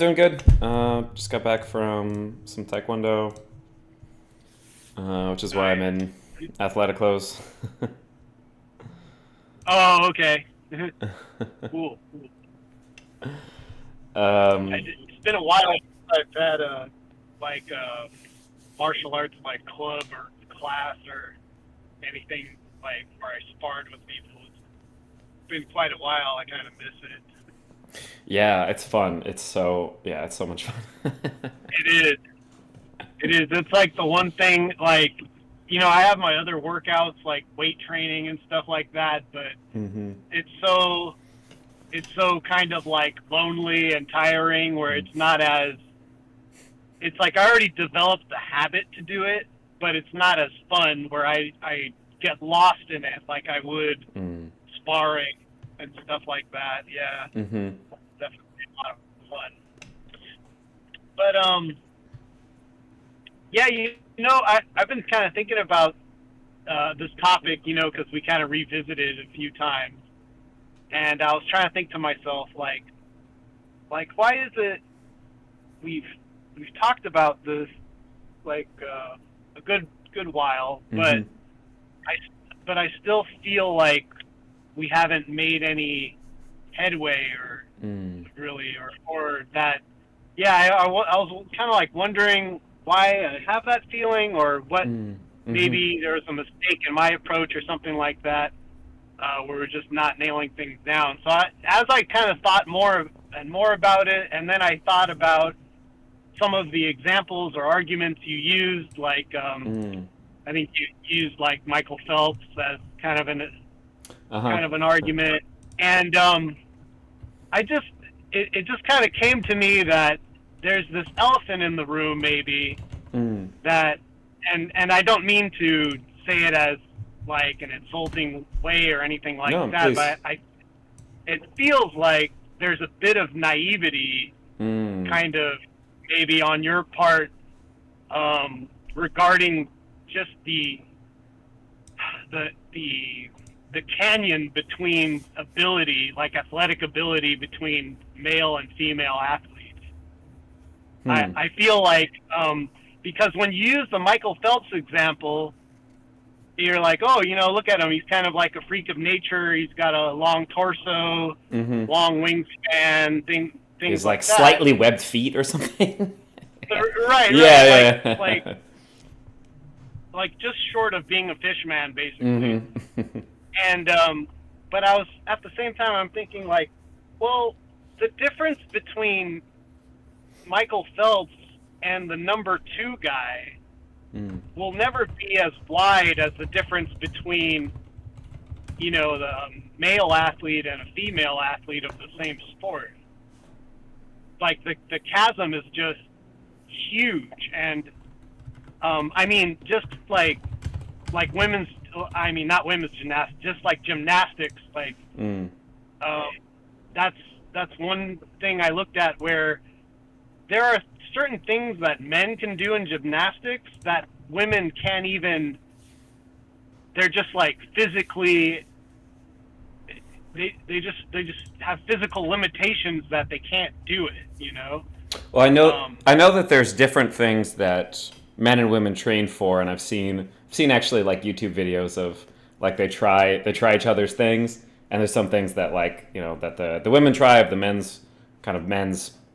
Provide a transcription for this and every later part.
Doing good. Just got back from some taekwondo, which is why I'm Nice. in athletic clothes. Oh, okay. Cool. Cool. um, It's been a while since I've had a like martial arts like club or class or anything like where I sparred with people. It's been quite a while. I kind of miss it. yeah, it's fun. It's so much fun. It is. It is. It's like the one thing like I have my other workouts like weight training and stuff like that, but hmm it's so it's so kind of like lonely and tiring where it's like I already developed the habit to do it, but it's not as fun where I get lost in it like I would mm sparring and stuff like that. Yeah, hmm definitely a lot of fun. But yeah, I've been kind of thinking about this topic, because we kind of revisited it a few times, and I was trying to think to myself like why is it we've we've talked about this like a good while, hmm I but I still feel like we haven't made any headway or mm really or that. Yeah, I was kind of like wondering why I have that feeling or what. mm hmm Maybe there was a mistake in my approach or something like that, where we're just not nailing things down. So as I kind of thought more and more about it, and then I thought about some of the examples or arguments you used, like mm I think you used like Michael Phelps as Uh-huh. kind of an argument, and I just it just kind of came to me that there's this elephant in the room, maybe Mm. that, and I don't mean to say it as like an insulting way or anything like No, that, please. but I it feels like there's a bit of naivety, Mm. kind of maybe on your part, regarding just the the the canyon between ability, like athletic ability, between male and female athletes. Hmm. I feel like because when you use the Michael Phelps example, you're like, oh, look at him. He's kind of like a freak of nature. He's got a long torso, Mm-hmm. long wingspan, things He's like like that. slightly webbed feet or something. Right, right. Like Yeah, like yeah. like just short of being a fish man, basically. mm-hmm. And but I was at the same time I'm thinking like, well, the difference between Michael Phelps and the number two guy mm. will never be as wide as the difference between the male athlete and a female athlete of the same sport. Like the chasm is just huge, and I mean just like women's. I mean not women's gymnastics, just like gymnastics. Like Mm. um, that's that's one thing I looked at where there are certain things that men can do in gymnastics that women can't even. They're just like physically. They just have physical limitations that they can't do it. Well, Um, I know that there's different things that men and women train for, and I've seen actually like YouTube videos of like they try each other's things, and there's some things that like that the women try of the men's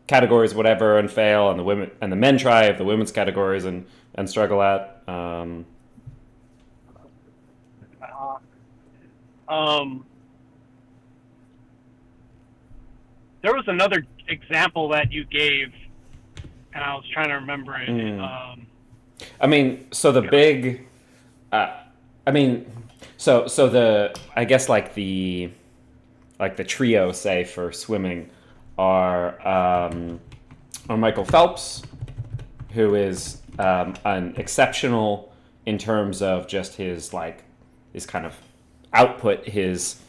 categories whatever and fail, and the men try of the women's categories and struggle at. um, there was another example that you gave, and I was trying to remember it. Mm. I mean, so the big, uh, I mean, so the I guess like the trio say for swimming are Michael Phelps, who is an exceptional in terms of just his kind of output, his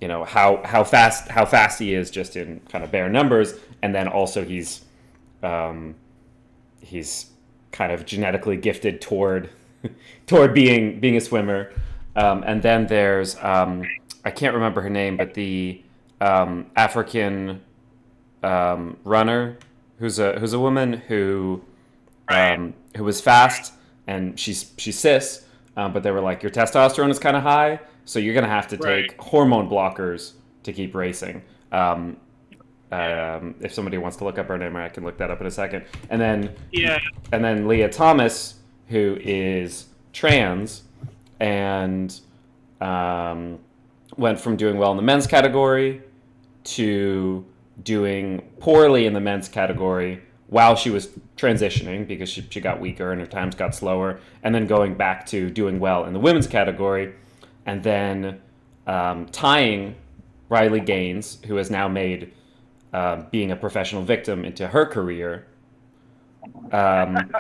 how fast he is just in kind of bare numbers, and then also um, he's kind of genetically gifted toward being a swimmer. And then there's I can't remember her name, but the African runner who's a woman Right. who was fast, and she's cis, but they were like, your testosterone is kind of high, so you're gonna have to Right. take hormone blockers to keep racing. Yeah. If somebody wants to look up her name, I can look that up in a second. Yeah. And then Leah Thomas, who is trans, and um, went from doing well in the men's category to doing poorly in the men's category while she was transitioning because she got weaker and her times got slower, and then going back to doing well in the women's category, and then tying Riley Gaines, who has now made being a professional victim into her career. Um,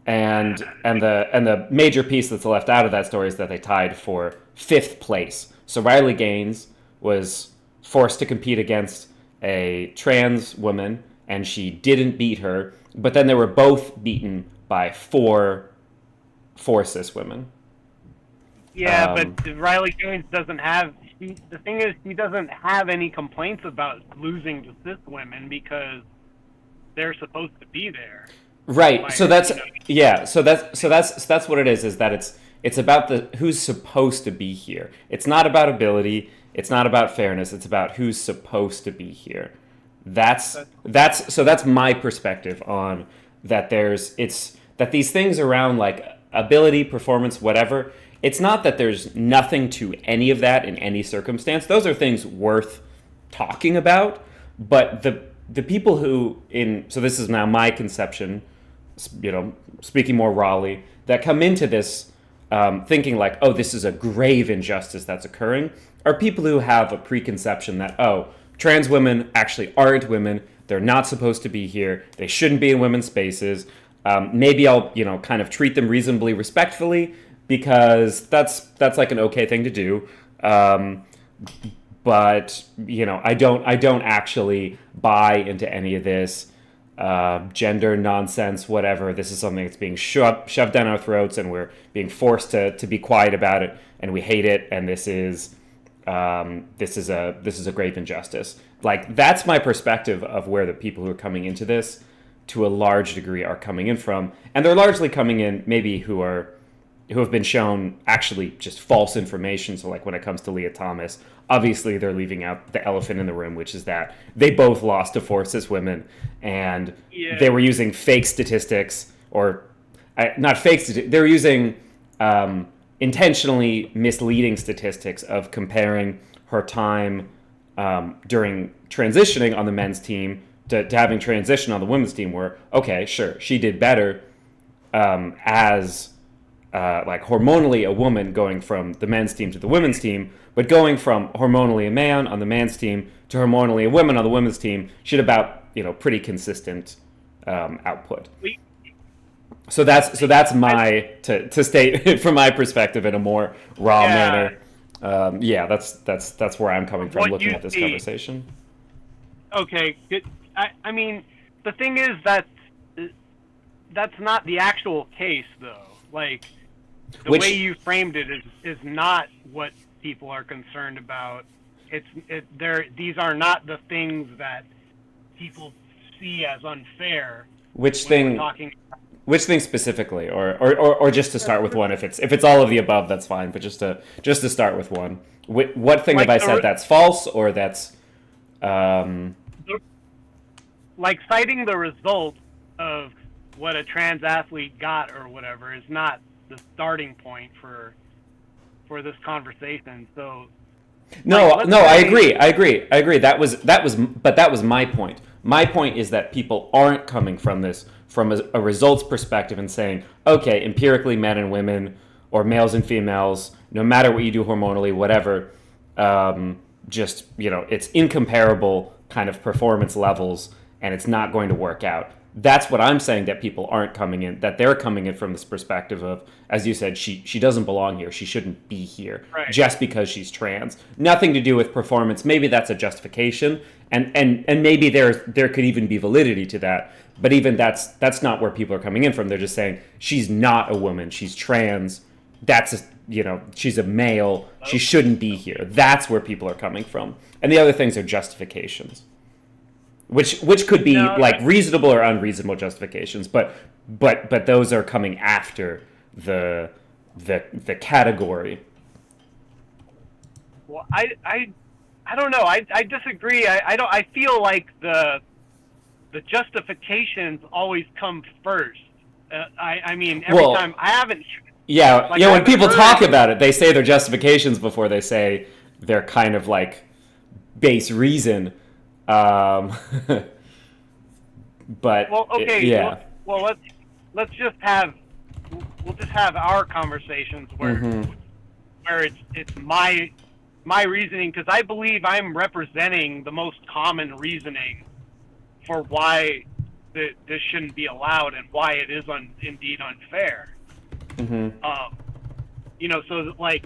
and the major piece that's left out of that story is that they tied for fifth place. So Riley Gaines was forced to compete against a trans woman, and she didn't beat her. But then they were both beaten by four cis women. Yeah, but Um, Riley Gaines doesn't have. The thing is, she doesn't have any complaints about losing to cis women because they're supposed to be there. right. By So that's you know, yeah. So that's what it is. Is that it's about the who's supposed to be here. It's not about ability. It's not about fairness. It's about who's supposed to be here. that's That's my perspective on that. It's that these things around like ability, performance, whatever. It's not that there's nothing to any of that in any circumstance. Those are things worth talking about. But the people who in so this is now my conception, speaking more rawly, that come into this thinking like, oh, this is a grave injustice that's occurring, are people who have a preconception that, oh, trans women actually aren't women. They're not supposed to be here. They shouldn't be in women's spaces. Maybe I'll, kind of treat them reasonably respectfully because that's like an okay thing to do. But I don't actually buy into any of this gender nonsense, whatever. This is something that's being shoved down our throats, and we're being forced to be quiet about it, and we hate it. And this is a grave injustice. Like that's my perspective of where the people who are coming into this, to a large degree, are coming in from, and they're largely coming in maybe who have been shown actually just false information. So like when it comes to Leah Thomas, obviously they're leaving out the elephant in the room, which is that they both lost to four cis women, and yeah. they were using fake statistics, or not fake statistics. They were using intentionally misleading statistics of comparing her time during transitioning on the men's team to having transition on the women's team. Where okay, sure, she did better as like hormonally a woman going from the men's team to the women's team, but going from hormonally a man on the man's team to hormonally a woman on the women's team, she had about pretty consistent output. We, So that's I, my to state from my perspective in a more raw yeah. manner. Yeah, that's where I'm coming from What looking you at this see. conversation. Okay. I mean, the thing is that that's not the actual case, though. Like the way Which you framed it is not what people are concerned about. These are not the things that people see as unfair which when we're thing talking. which thing specifically, or just to start with one. If it's all of the above, that's fine. But just to start with one, what thing have Like I said that's false or that's um, like citing the result of what a trans athlete got or whatever is not the starting point for this conversation. So, like, No, let's no, I say, agree. I agree. I agree. But that was my point. My point is that people aren't coming from this from a results perspective and saying, okay, empirically, men and women, or males and females, no matter what you do hormonally, whatever, just it's incomparable kind of performance levels, and it's not going to work out. That's what I'm saying, that people aren't coming in, that they're coming in from this perspective of, as you said, she doesn't belong here. She shouldn't be here right? just because she's trans. Nothing to do with performance. Maybe that's a justification, and maybe there could even be validity to that. But even that's not where people are coming in from. They're just saying she's not a woman. She's trans. She's a male. She shouldn't be here. That's where people are coming from. And the other things are justifications. which could be No, like reasonable or unreasonable justifications, but those are coming after the category. well, I don't know. I disagree. I don't. I feel like the justifications always come first. I mean, every Well, time I haven't. yeah, Like yeah. I When haven't people talk heard. about it, they say their justifications before they say their kind of like base reason. Um, but Well, okay. Well, yeah. well, let's just have we'll just have our conversations Mm-hmm. where it's my reasoning, because I believe I'm representing the most common reasoning for why this shouldn't be allowed and why it is indeed unfair. Mm-hmm. Um, so like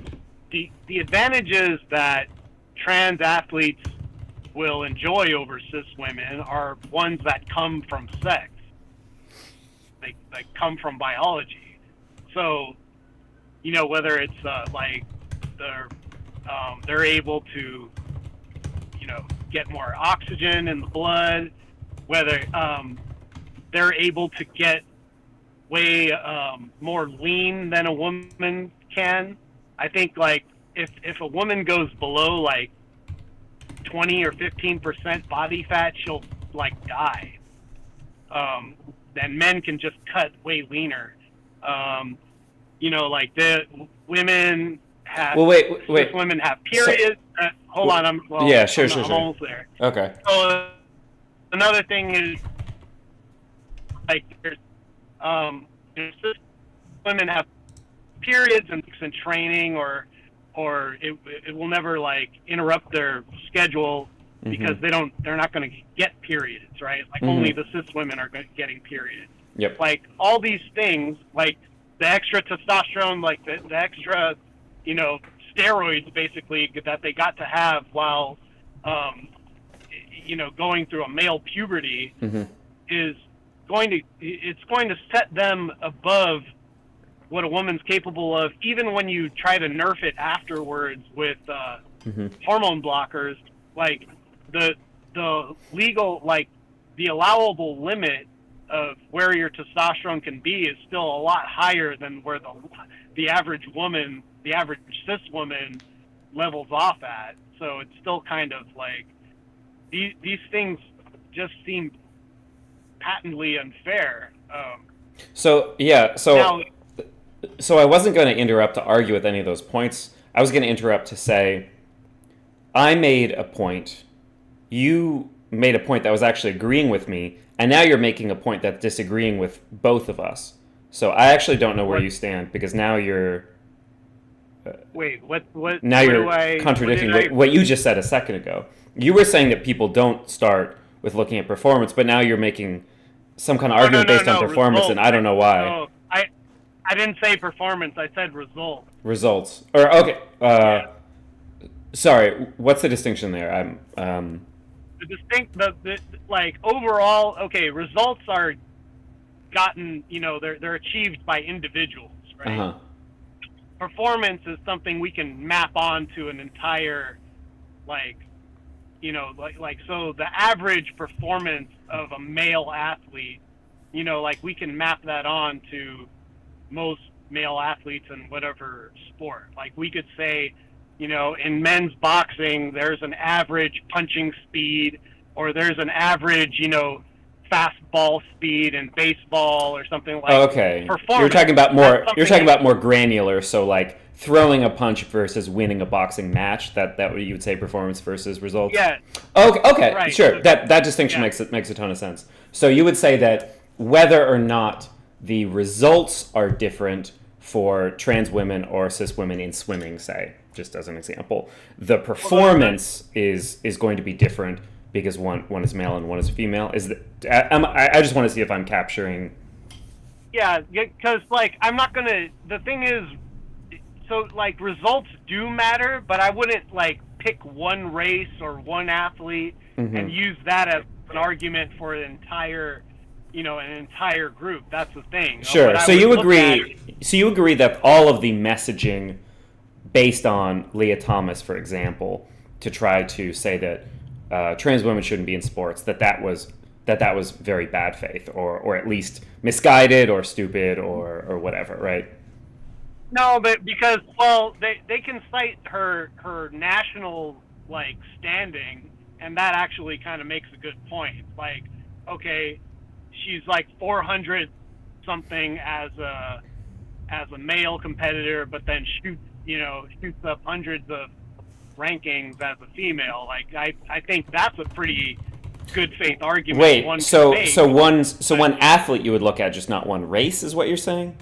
the advantages that trans athletes will enjoy over cis women are ones that come from sex. They come from biology. So whether it's like they're they're able to get more oxygen in the blood, whether they're able to get way more lean than a woman can. I think like if a woman goes below like 20 or 15% body fat, she'll like die. Then men can just cut way leaner. Um, like the women have Well, cis wait. women have So, periods. Hold on, yeah, sure, I'm sure, I'm sure. almost there. Okay. So another thing is like there's cis women have periods and in training, or it will never like interrupt their schedule because Mm-hmm. they're not going to get periods, right? Like only Mm-hmm. the cis women are getting periods. Yep. Like all these things, like the extra testosterone, like the extra, steroids basically that they got to have while, um, going through a male puberty Mm-hmm. is it's going to set them above what a woman's capable of, even when you try to nerf it afterwards with Mm-hmm. hormone blockers. Like the legal, like the allowable limit of where your testosterone can be is still a lot higher than where the average woman, the average cis woman, levels off at. So it's still kind of like these things just seem patently unfair. So yeah, Now, so I wasn't going to interrupt to argue with any of those points. I was going to interrupt to say I made a point. You made a point that was actually agreeing with me, and now you're making a point that's disagreeing with both of us. So I actually don't know where what? you stand because now you're Wait, what? now What you're do I? What contradicting did I? what you just said a second ago. You were saying that people don't start with looking at performance, but now you're making some kind of Oh, no, argument no, based on no. performance, and Results. I don't know why. No, I didn't say performance. I said results. Results. Or okay. Yeah. Sorry. What's the distinction there? The like overall, okay, results are gotten. They're achieved by individuals, Uh right? huh. Performance is something we can map onto an entire, like, so the average performance of a male athlete, like we can map that on to most male athletes in whatever sport. Like we could say, in men's boxing, there's an average punching speed, or there's an average, fastball speed in baseball, or something like Oh, okay. You're performance. talking about That's more. You're something talking I about more granular. So like throwing a punch versus winning a boxing match. That what you would say performance versus results. yeah, Okay. Okay. right. Sure. So, That distinction yeah. makes a ton of sense. So you would say that whether or not the results are different for trans women or cis women in swimming, say, just as an example, the Well, performance is going to be different because one is male and one is female. Is that I just want to see if I'm capturing. yeah, because like I'm not gonna. The thing is, so like results do matter, but I wouldn't like pick one race or one athlete Mm-hmm. and use that as an argument for an entire group. That's the thing. Sure. What I So would you look at. agree? So you agree that all of the messaging based on Leah Thomas, for example, to try to say that trans women shouldn't be in sports, that was very bad faith, or at least misguided or stupid or whatever, right? No, but because, well, they can cite her national like standing, and that actually kind of makes a good point. Like, okay, she's like 400 something as a male competitor, but then shoots up hundreds of rankings as a female. Like, I think that's a pretty good faith argument Wait, one could make. so one athlete you would look at, just not one race, is what you're saying?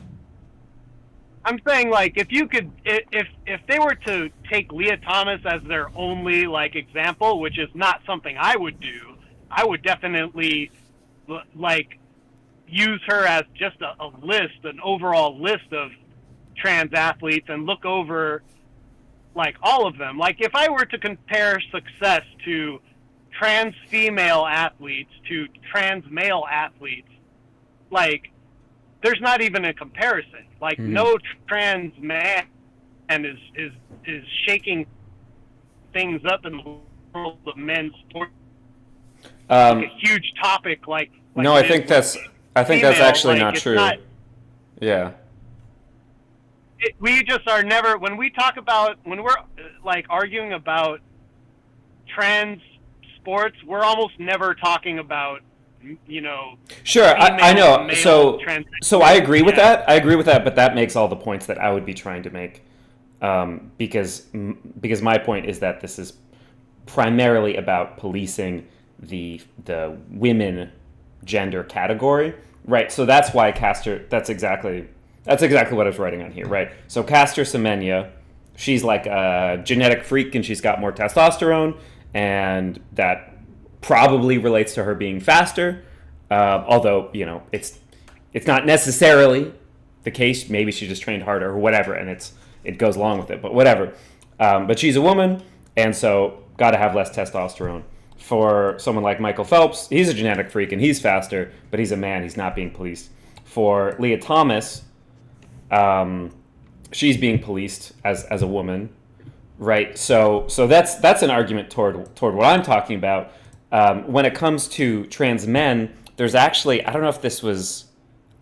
I'm saying, like, if you could, if they were to take Leah Thomas as their only like example, which is not something I would do, I would definitely like use her as just a list, an overall list of trans athletes, and look over like all of them. Like, if I were to compare success to trans female athletes to trans male athletes, like, there's not even a comparison. Like, Mm-hmm. no trans man is shaking things up in the world of men's sports, like Um, a huge topic, like no, it is with I think that's female. actually Like, not it's true. not. Yeah. We just are never, when we talk about, when we're like arguing about trans sports, we're almost never talking about, you know, Sure, I female to know. male trans. So I agree with Yeah, that. I agree with that, but that makes all the points that I would be trying to make. Because my point is that this is primarily about policing the women gender category, right? So that's why Castor. That's exactly what I was writing on here, right? So Castor Semenya, she's like a genetic freak, and she's got more testosterone, and that probably relates to her being faster. Although it's not necessarily the case. Maybe she just trained harder or whatever, and it goes along with it. But whatever. But she's a woman, and so got to have less testosterone. For someone like Michael Phelps, he's a genetic freak and he's faster, but he's a man. He's not being policed. For Leah Thomas, she's being policed as a woman, right? So that's an argument toward what I'm talking about. When it comes to trans men, there's actually, I don't know if this was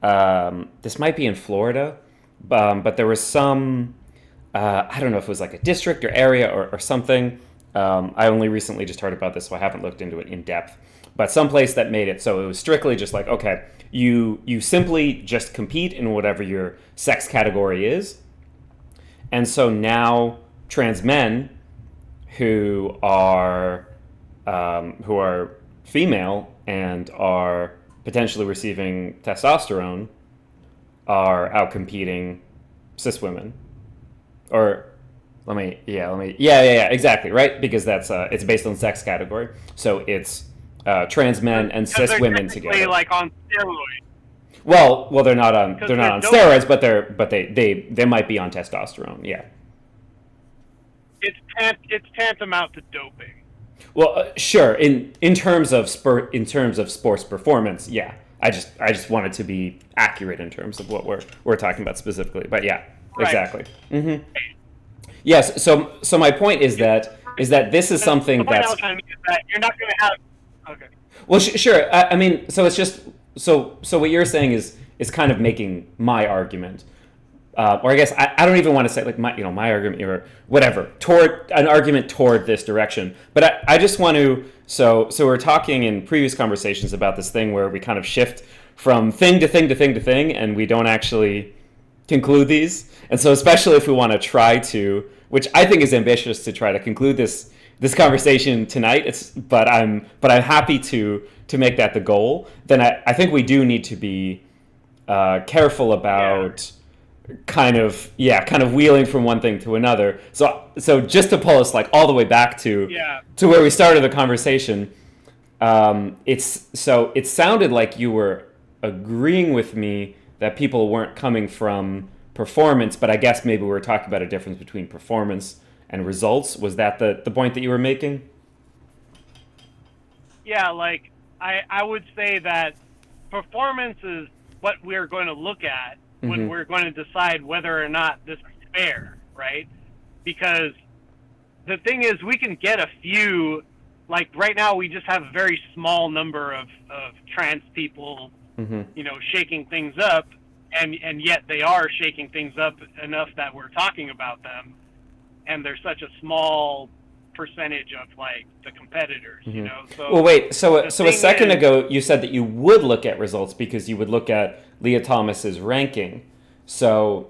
this might be in Florida, but there was some I don't know if it was like a district or area or something. I only recently just heard about this, so I haven't looked into it in depth. But some place that made it so it was strictly just like, okay, you simply just compete in whatever your sex category is, and so now trans men who are female and are potentially receiving testosterone are outcompeting cis women. Or let me exactly, right, because that's it's based on sex category, so it's trans men and because cis they're women technically together. like on steroids. Well, they're not on Because they're steroids, doping. but they might be on testosterone. Yeah. It's tantamount to doping. Well, sure. In terms of sports performance, yeah. I just wanted to be accurate in terms of what we're talking about specifically. But yeah, Right. exactly. Yes. So my point is that this is And the something point I that's was trying to make is that you're not going to have. Okay. well, sure. I mean, so it's just so what you're saying is kind of making my argument, or I guess I don't even want to say like my argument or whatever toward an argument toward this direction. But I just want to so we're talking in previous conversations about this thing where we kind of shift from thing to thing to thing to thing, and we don't actually conclude these. And so especially if we want to try to, which I think is ambitious to try to conclude this conversation tonight. But I'm happy to make that the goal. Then I think we do need to be careful Yeah. about kind of wheeling from one thing to another. So just to pull us like all the way back Yeah. to where we started the conversation, it sounded like you were agreeing with me that people weren't coming from performance, but I guess maybe we were talking about a difference between performance and results. Was that the point that you were making? Yeah. Like, I would say that performance is what we're going to look at when Mm-hmm. we're going to decide whether or not this is fair, right? Because the thing is, we can get a few like right now we just have a very small number of trans people, Mm-hmm. shaking things up, and yet they are shaking things up enough that we're talking about them, and they're such a small percentage of like the competitors, Mm-hmm. Well, So wait. the So a thing second is, ago, you said that you would look at results because you would look at Leah Thomas's ranking. So,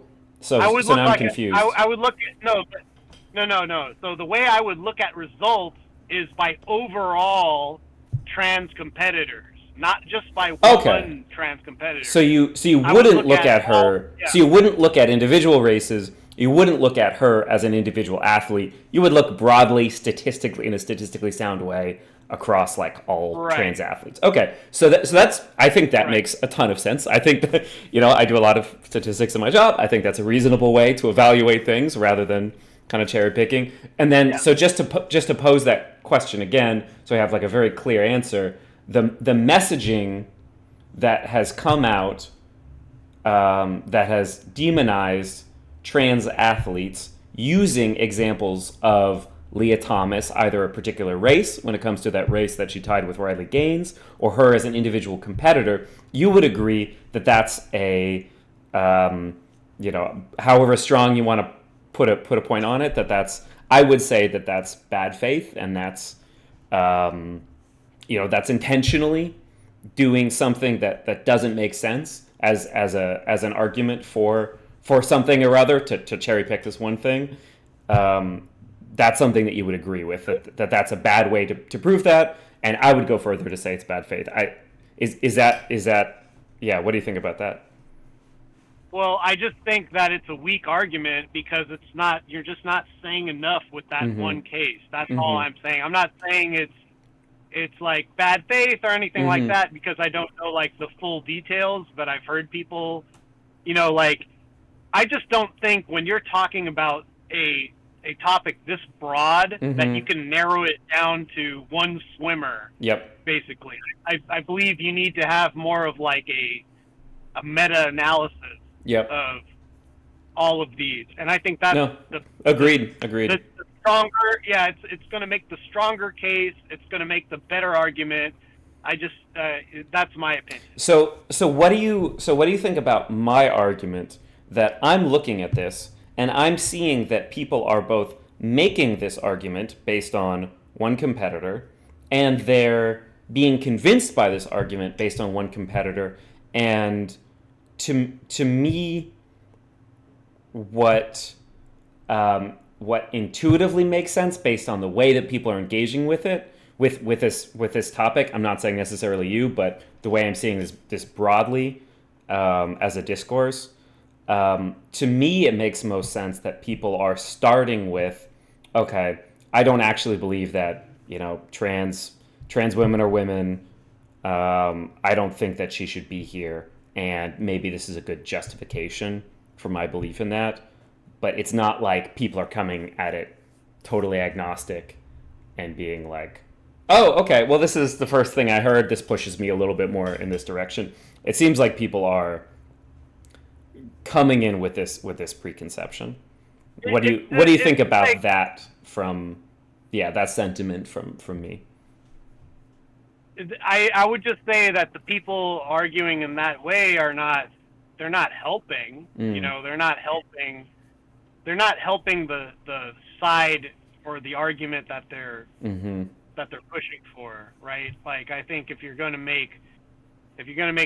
I would so look now I'm like confused. I would look at no. So the way I would look at results is by overall trans competitors, not just by Okay. one trans competitor. So you I would wouldn't look look at at all. her. Yeah, So you wouldn't look at individual races. You wouldn't look at her as an individual athlete. You would look broadly, statistically, in a statistically sound way across like all right, trans athletes. Okay, so that's I think that right. makes a ton of sense. I think that I do a lot of statistics in my job. I think that's a reasonable way to evaluate things rather than kind of cherry picking. And then Yeah, so just to pose that question again, so I have like a very clear answer. The messaging that has come out that has demonized trans athletes using examples of Leah Thomas, either a particular race, when it comes to that race that she tied with Riley Gaines, or her as an individual competitor, you would agree that that's um, however strong you want to put a point on it, that's, I would say that that's bad faith, and um, that's intentionally doing something that doesn't make sense as an argument for something or other to cherry pick this one thing. Um, that's something that you would agree with, that's a bad way to prove that, and I would go further to say it's bad faith. Is that yeah? What do you think about that? well, I just think that it's a weak argument because you're just not saying enough with that Mm-hmm. one case. That's all Mm-hmm. I'm saying. I'm not saying it's like bad faith or anything like Mm-hmm. that because I don't know like the full details, but I've heard people, like I just don't think when you're talking about a topic this broad that you Mm-hmm. can narrow it down to one swimmer Yep. basically. I believe you need to have more of like a meta analysis Yep. of all of these, and I think that's No. the the, Agreed. Agreed. the stronger. Yeah, it's going to make the stronger case. It's going to make the better argument. I just that's my opinion. So what do you think about my argument that I'm looking at this and I'm seeing that people are both making this argument based on one competitor, and they're being convinced by this argument based on one competitor, and to me, what what intuitively makes sense based on the way that people are engaging with it, with this topic. I'm not saying necessarily you, but the way I'm seeing this broadly as a discourse. To me, it makes most sense that people are starting with, okay, I don't actually believe that trans women are women. I don't think that she should be here, and maybe this is a good justification for my belief in that. But it's not like people are coming at it totally agnostic and being like, "Oh, okay, well, this is the first thing I heard. This pushes me a little bit more in this direction." It seems like people are coming in with this preconception. What do you It's think about like that from that sentiment from me? I would just say that the people arguing in that way are not they're not helping. Mm, They're not helping the side or the argument mm-hmm. that they're pushing for, right? Like I think if you're going to make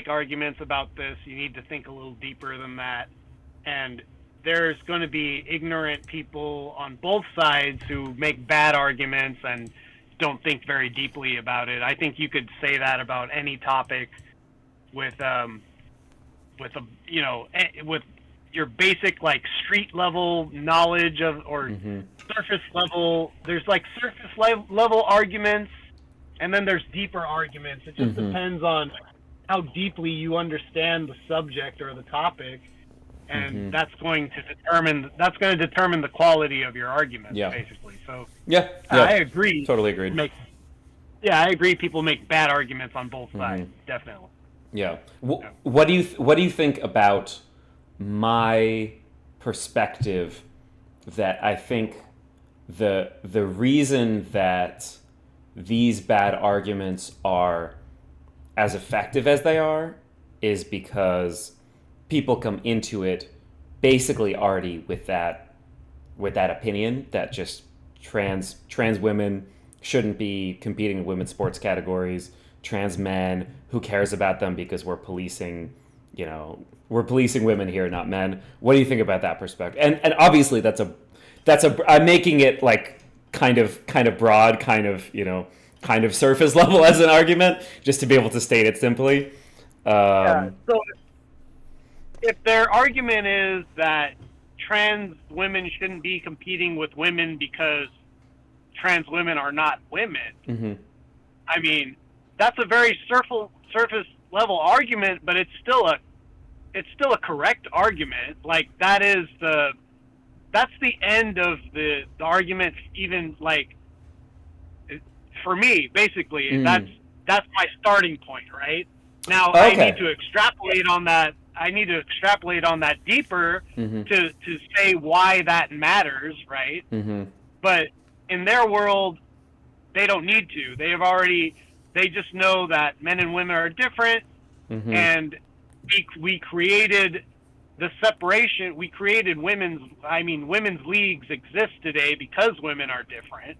arguments about this, you need to think a little deeper than that. And there's going to be ignorant people on both sides who make bad arguments and don't think very deeply about it. I think you could say that about any topic with with a with your basic like street level knowledge of or Mm-hmm. surface level. There's like surface level arguments, and then there's deeper arguments. It just Mm-hmm. depends on how deeply you understand the subject or the topic, and Mm-hmm. that's going to determine the quality of your arguments, Yeah. basically. So Yeah. I Yeah. agree. Totally agreed. Make Yeah, I agree. People make bad arguments on both Mm-hmm. sides, definitely. Yeah. Yeah. What do you think about my perspective that I think the reason that these bad arguments are as effective as they are is because people come into it basically already with that opinion that just trans women shouldn't be competing in women's sports categories. Trans men, who cares about them because we're policing women here, not men. What do you think about that perspective? And obviously that's a I'm making it like kind of broad, kind of surface level as an argument, just to be able to state it simply. Yeah. Um, So if their argument is that trans women shouldn't be competing with women because trans women are not women, mhm. I mean, that's a very surface level argument, but it's still a correct argument. Like that's the end of the argument. Even like for me, basically, Mm. that's my starting point, right? Now I need Okay. to extrapolate on that. I need to extrapolate on that deeper Mm-hmm. to say why that matters, right? Mm-hmm. But in their world, they don't need to. They just know that men and women are different, Mm-hmm. and we created the separation. We created women's leagues exist today because women are different.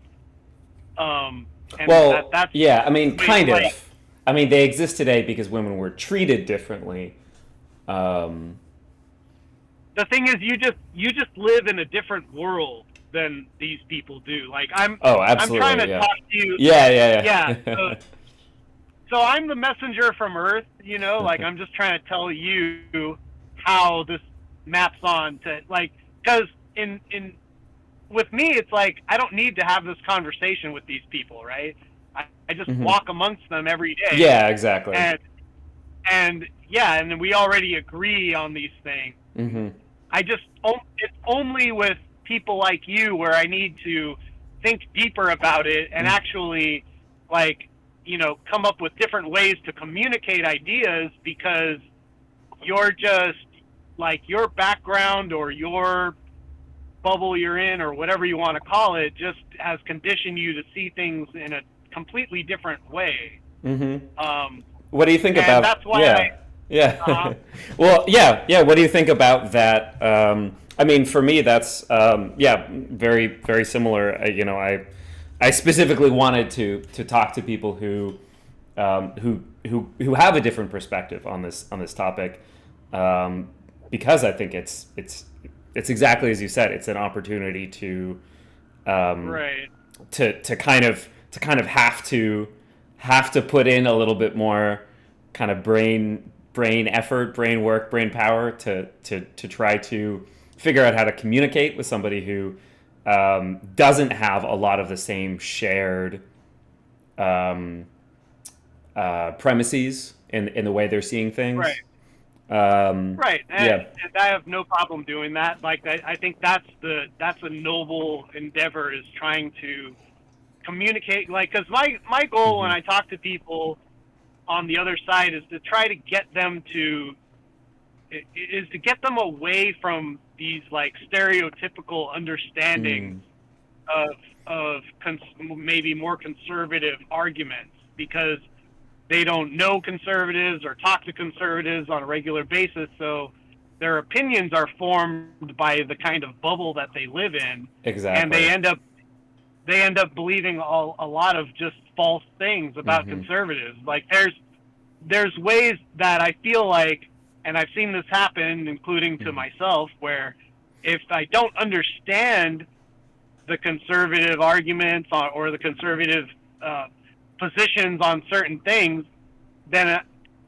And Well, that's yeah, I mean, kind like of. I mean, they exist today because women were treated differently. Um, the thing is, you just live in a different world than these people do. Like oh, I'm trying absolutely, to yeah. talk to you. Yeah, yeah, Yeah. So yeah. so I'm the messenger from Earth, like I'm just trying to tell you how this maps on to like because in with me it's like I don't need to have this conversation with these people, right? I just Hmm. walk amongst them every day, Yeah, exactly. and yeah, and we already agree on these things. Hmm. It's only with people like you where I need to think deeper about it and actually like come up with different ways to communicate ideas because you're just like your background or your bubble you're in or whatever you want to call it just has conditioned you to see things in a completely different way. Hmm. Um, What do you think and about? that's why Yeah, uh, yeah. Well, yeah, yeah. What do you think about that? I mean, for me, that's yeah, very, very similar. I specifically wanted to talk to people who have a different perspective on this topic, um, because I think it's exactly as you said. It's an opportunity um, right, to kind of have to put in a little bit more kind of brain effort, brain work, brain power to try to figure out how to communicate with somebody who doesn't have a lot of the same shared um, premises in the way they're seeing right. things. Right, Yeah. and I have no problem doing that. Like I think that's a noble endeavor is trying to communicate. Like, because my goal when Hmm. I talk to people on the other side is to try to get them away from these like stereotypical understandings Mm. of maybe more conservative arguments because they don't know conservatives or talk to conservatives on a regular basis, so their opinions are formed by the kind of bubble that they live in, and Exactly. they end up believing a lot of just false things about Hmm. conservatives. Like there's ways that I feel like, and I've seen this happen, including to Hmm. myself, where if I don't understand the conservative arguments or the conservative uh, positions on certain things, then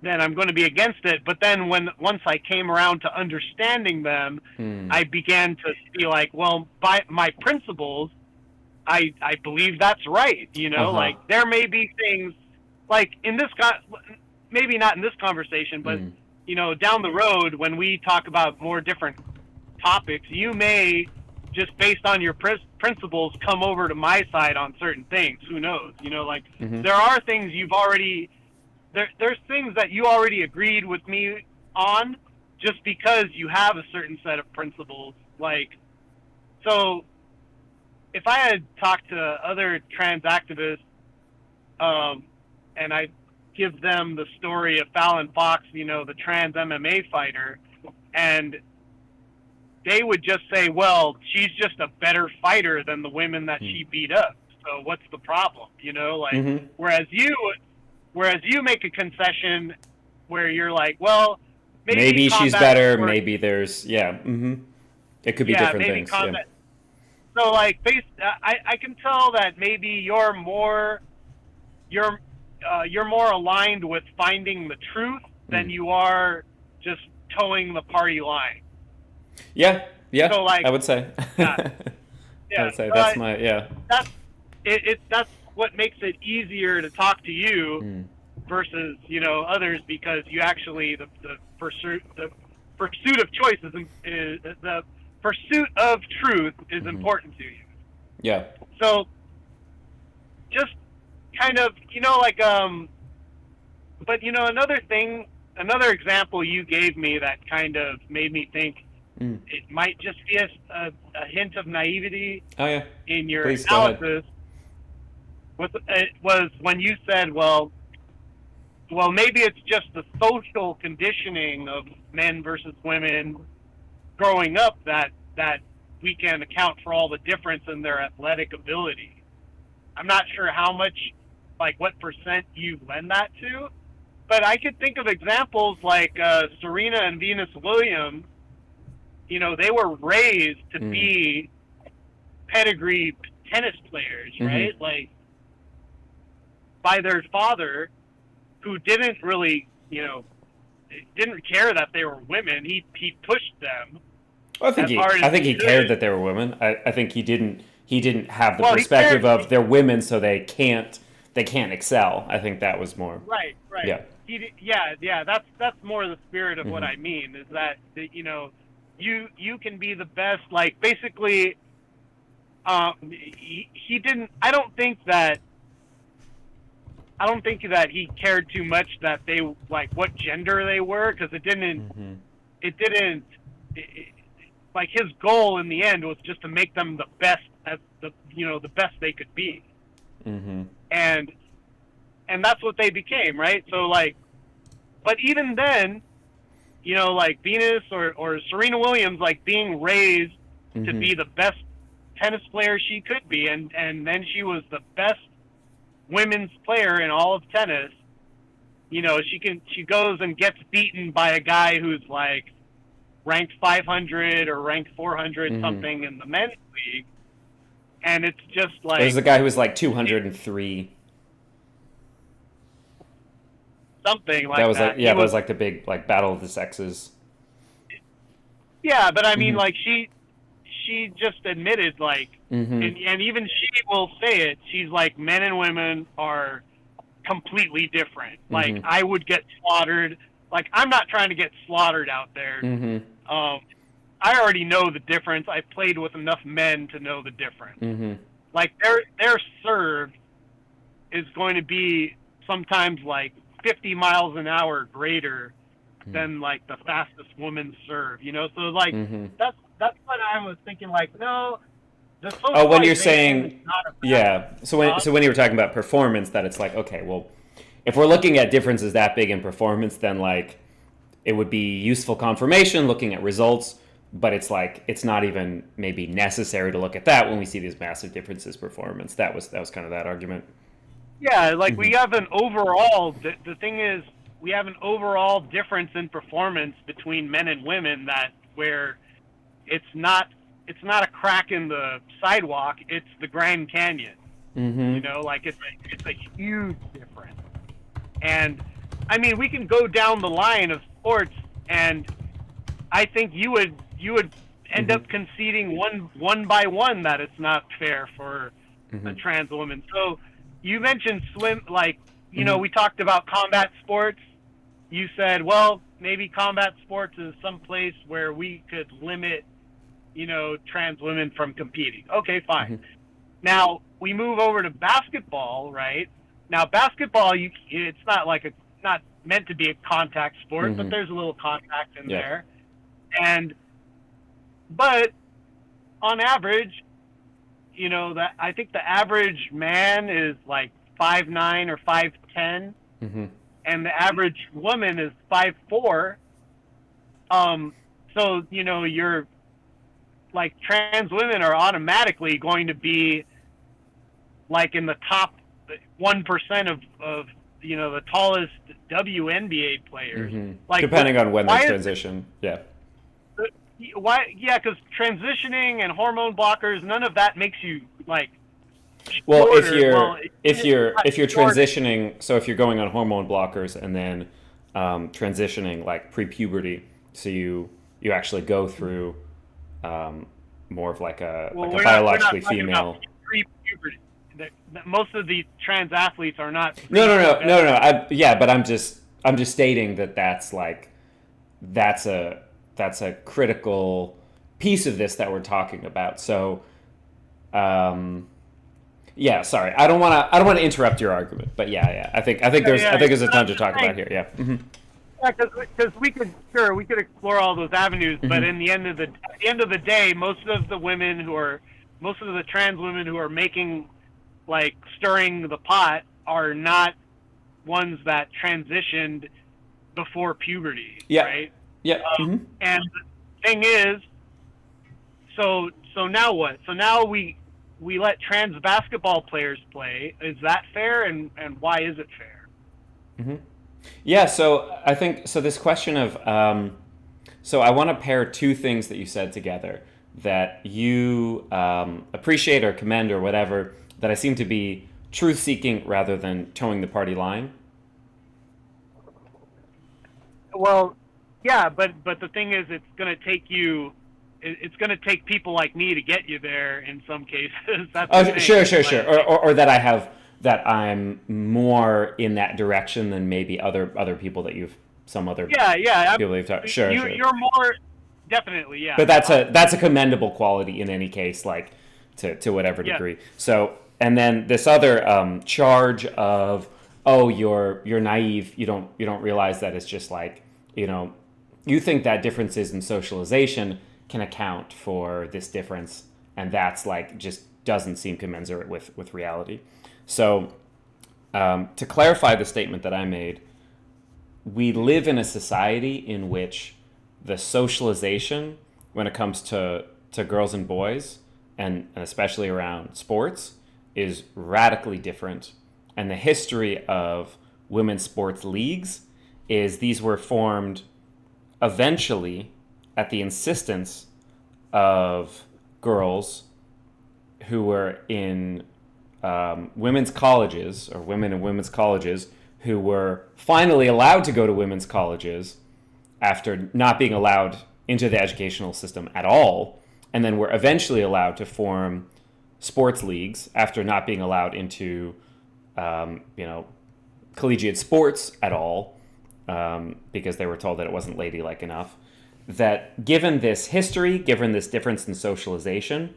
I'm going to be against it. But then once I came around to understanding them, Mm. I began to be like, well, by my principles, I believe that's right. Uh huh. Like there may be things like in this maybe not in this conversation, but Mm. down the road when we talk about more different topics, you may just based on your principles come over to my side on certain things. Who knows? Like Hmm. there are things there's things that you already agreed with me on just because you have a certain set of principles. Like so if I had talked to other trans activists and I give them the story of Fallon Fox, the trans MMA fighter, and they would just say, well, she's just a better fighter than the women that she beat up. So what's the problem? Mm-hmm. Whereas you make a concession where you're like, well, maybe Maybe she's combat better. sport, Maybe there's mm-hmm. It could be yeah, different maybe things. Yeah. combat. So like, I can tell that maybe you're you're more aligned with finding the truth than Mm. you are just towing the party line. Yeah. Yeah. So like, I would say. yeah, I yeah, would say that's my yeah. that's that's what makes it easier to talk to you Mm. versus others, because you actually the pursuit of choice is the pursuit of truth is Mm-hmm. important to you. Yeah. So just kind of like but another example you gave me that kind of made me think Mm. it might just be a hint of naivety Oh yeah. in your Please go ahead. analysis was when you said, well, maybe it's just the social conditioning of men versus women growing up that we can account for all the difference in their athletic ability. I'm not sure how much, like what percent you lend that to, but I could think of examples like Serena and Venus Williams. They were raised to Mm. be pedigree tennis players, Mm-hmm. right? Like by their father, who didn't really, didn't care that they were women. He pushed them Well, as hard I as think he he cared could. that they were women. I think he didn't have the Well, he cared. perspective of they're women, so they can't excel. I think that was more. Right, right. Yeah. Yeah. That's more the spirit of what Mm-hmm. I mean. Is that you can be the best. Like basically, he didn't. I don't think that he cared too much that they like what gender they were, because it didn't. Mm-hmm. It didn't. Like his goal in the end was just to make them the best as the best they could be, Mm-hmm. and that's what they became, right? So like, but even then, like Venus or Serena Williams, like being raised to Mm-hmm. be the best tennis player she could be, and then she was the best women's player in all of tennis. She goes and gets beaten by a guy who's like ranked 500 or ranked 400 Mm-hmm. something in the men's league, and it's just There's like a guy who was like 203. something That like was like that. yeah, that was like the big like battle of the sexes. Yeah, but I mean, Mm-hmm. like she just admitted, like, Mm-hmm. and even she will say it. She's like, men and women are completely different. Like, Mm-hmm. I would get slaughtered. Like, I'm not trying to get slaughtered out there. Mm-hmm. Um, I already know the difference. I've played with enough men to know the difference. Mm-hmm. Like, their serve is going to be sometimes like 50 miles an hour greater than like the fastest woman's serve. So like Mm-hmm. that's what I was thinking. Like, no, the Oh, when you're socialization is saying not a bad yeah, job. so when you were talking about performance, that it's like okay, well, if we're looking at differences that big in performance, then like it would be useful confirmation looking at results, but it's like it's not even maybe necessary to look at that when we see these massive differences performance. That was kind of that argument. Yeah, like we Mm-hmm. have an overall. The thing is, we have an overall difference in performance between men and women that where it's not a crack in the sidewalk. It's the Grand Canyon. Mm-hmm. Like it's a huge difference. And I mean, we can go down the line of sports, and I think you would end Mm-hmm. up conceding one by one that it's not fair for a Mm-hmm. trans woman. So you mentioned like Mm-hmm. we talked about combat sports. You said, well, maybe combat sports is some place where we could limit trans women from competing. Okay, fine. Mm-hmm. Now we move over to basketball, right? Now basketball, it's not meant to be a contact sport, but Mm-hmm. there's a little contact in Yeah. there, and but on average, that I think the average man is like 5'9" or 5'10", Mm-hmm. and the average woman is 5'4". So you're like, trans women are automatically going to be like in the top 1% of the tallest WNBA players. Mm-hmm. Like, what? Depending on when they Why is transition. Yeah. why? Yeah, because transitioning and hormone blockers, none of that makes you like Well, shorter. Well, if you're short. transitioning, so if you're going on hormone blockers and then transitioning like pre-puberty, so you actually go through um, more of Well, like a we're not biologically talking about female. pre-puberty. Most of the trans athletes are not No. pre-pubescent. Yeah, but I'm just stating that that's a that's a critical piece of this that we're talking about. So, um, yeah, sorry, I don't want to interrupt your argument, but yeah, I Yeah, think there's a but ton I'm to just talk about saying, here. Yeah. Mm-hmm. yeah, because we could explore all those avenues, but Mm-hmm. in at the end of the day, most of the trans women who are making, like, stirring the pot are not ones that transitioned before puberty, Yeah. right? Yeah. Mm-hmm. And the thing is, so now what? So now we let trans basketball players play. Is that fair? And why is it fair? Mm-hmm. Yeah. So I think so. This question of so I want to pair two things that you said together that you appreciate or commend or whatever that I seem to be truth seeking rather than towing the party line. Well, yeah, but the thing is, it's going to take people like me to get you there in some cases. That's the Oh, thing. It's sure. like, Or that I have that I'm more in that direction than maybe other people that you've some other yeah. people you've talked. Sure, sure. You're more definitely, yeah. But that's a commendable quality in any case, like to whatever Yeah, degree. So and then this other charge of oh you're naive, you don't realize that it's just like you know you think that differences in socialization can account for this difference, and that's like just doesn't seem commensurate with reality. So to clarify the statement that I made, we live in a society in which the socialization when it comes to girls and boys and especially around sports is radically different, and the history of women's sports leagues is these were formed eventually at the insistence of girls who were in women's colleges or women in women's colleges who were finally allowed to go to women's colleges after not being allowed into the educational system at all, and then were eventually allowed to form sports leagues after not being allowed into, you know, collegiate sports at all, because they were told that it wasn't ladylike enough. That given this history, given this difference in socialization,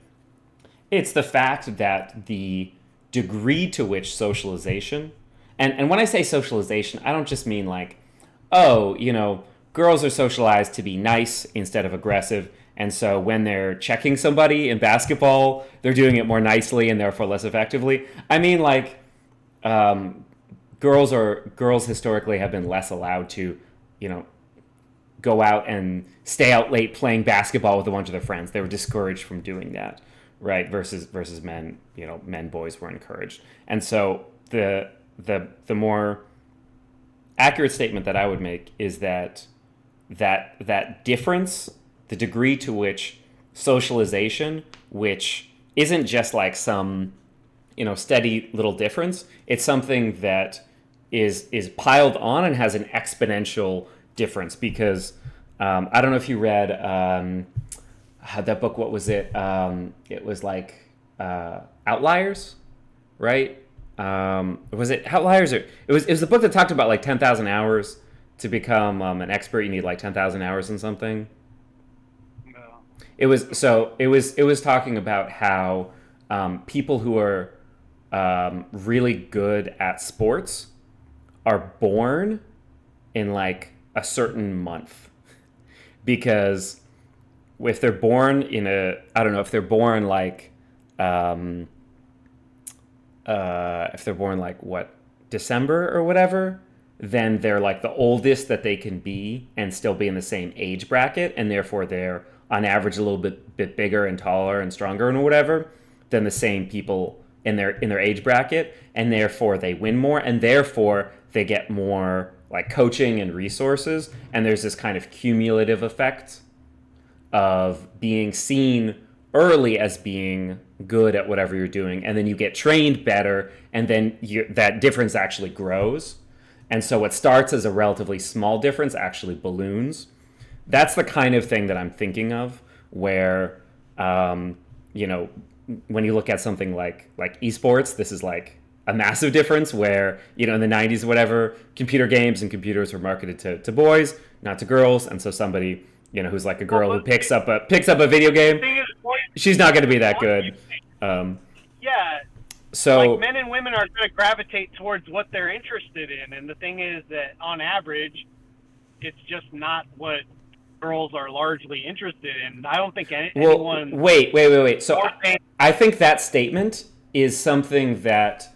it's the fact that the degree to which socialization, and when I say socialization, I don't just mean like, oh, you know, girls are socialized to be nice instead of aggressive. And so when they're checking somebody in basketball, they're doing it more nicely and therefore less effectively. I mean, like, um, girls historically have been less allowed to, you know, go out and stay out late playing basketball with a bunch of their friends. They were discouraged from doing that, right? Versus men, you know, boys were encouraged. And so the more accurate statement that I would make is that that difference, the degree to which socialization, which isn't just like some steady little difference, it's something that is piled on and has an exponential difference because I don't know if you read that book. What was it? It was like Outliers, right? Was it Outliers or it was the book that talked about like 10,000 hours to become an expert. You need like 10,000 hours in something. no. It was talking about how people who are really good at sports are born in like a certain month because if they're born in a I don't know if they're born like if they're born like what, December or whatever, then they're like the oldest that they can be and still be in the same age bracket, and therefore they're on average a little bit bigger and taller and stronger and whatever than the same people in their age bracket, and therefore they win more, and therefore they get more like coaching and resources, and there's this kind of cumulative effect of being seen early as being good at whatever you're doing, and then you get trained better, and then that difference actually grows. And so what starts as a relatively small difference actually balloons. That's the kind of thing that I'm thinking of, where, you know, when you look at something like esports, this is like a massive difference where, you know, in the 90s or whatever, computer games and computers were marketed to boys, not to girls. And so somebody, you know, who's like a girl who picks up a video game, she's not going to be that good. Yeah. So like men and women are going to gravitate towards what they're interested in, and the thing is that on average, it's just not what girls are largely interested in. I don't think anyone. Wait. So I think that statement is something that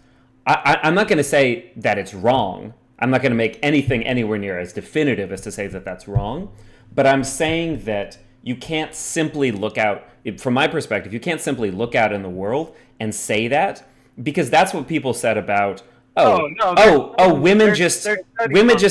I'm not going to say that it's wrong. I'm not going to make anything anywhere near as definitive as to say that that's wrong. But I'm saying that you can't simply look out, from my perspective, you can't simply look out in the world and say that, because that's what people said about, women just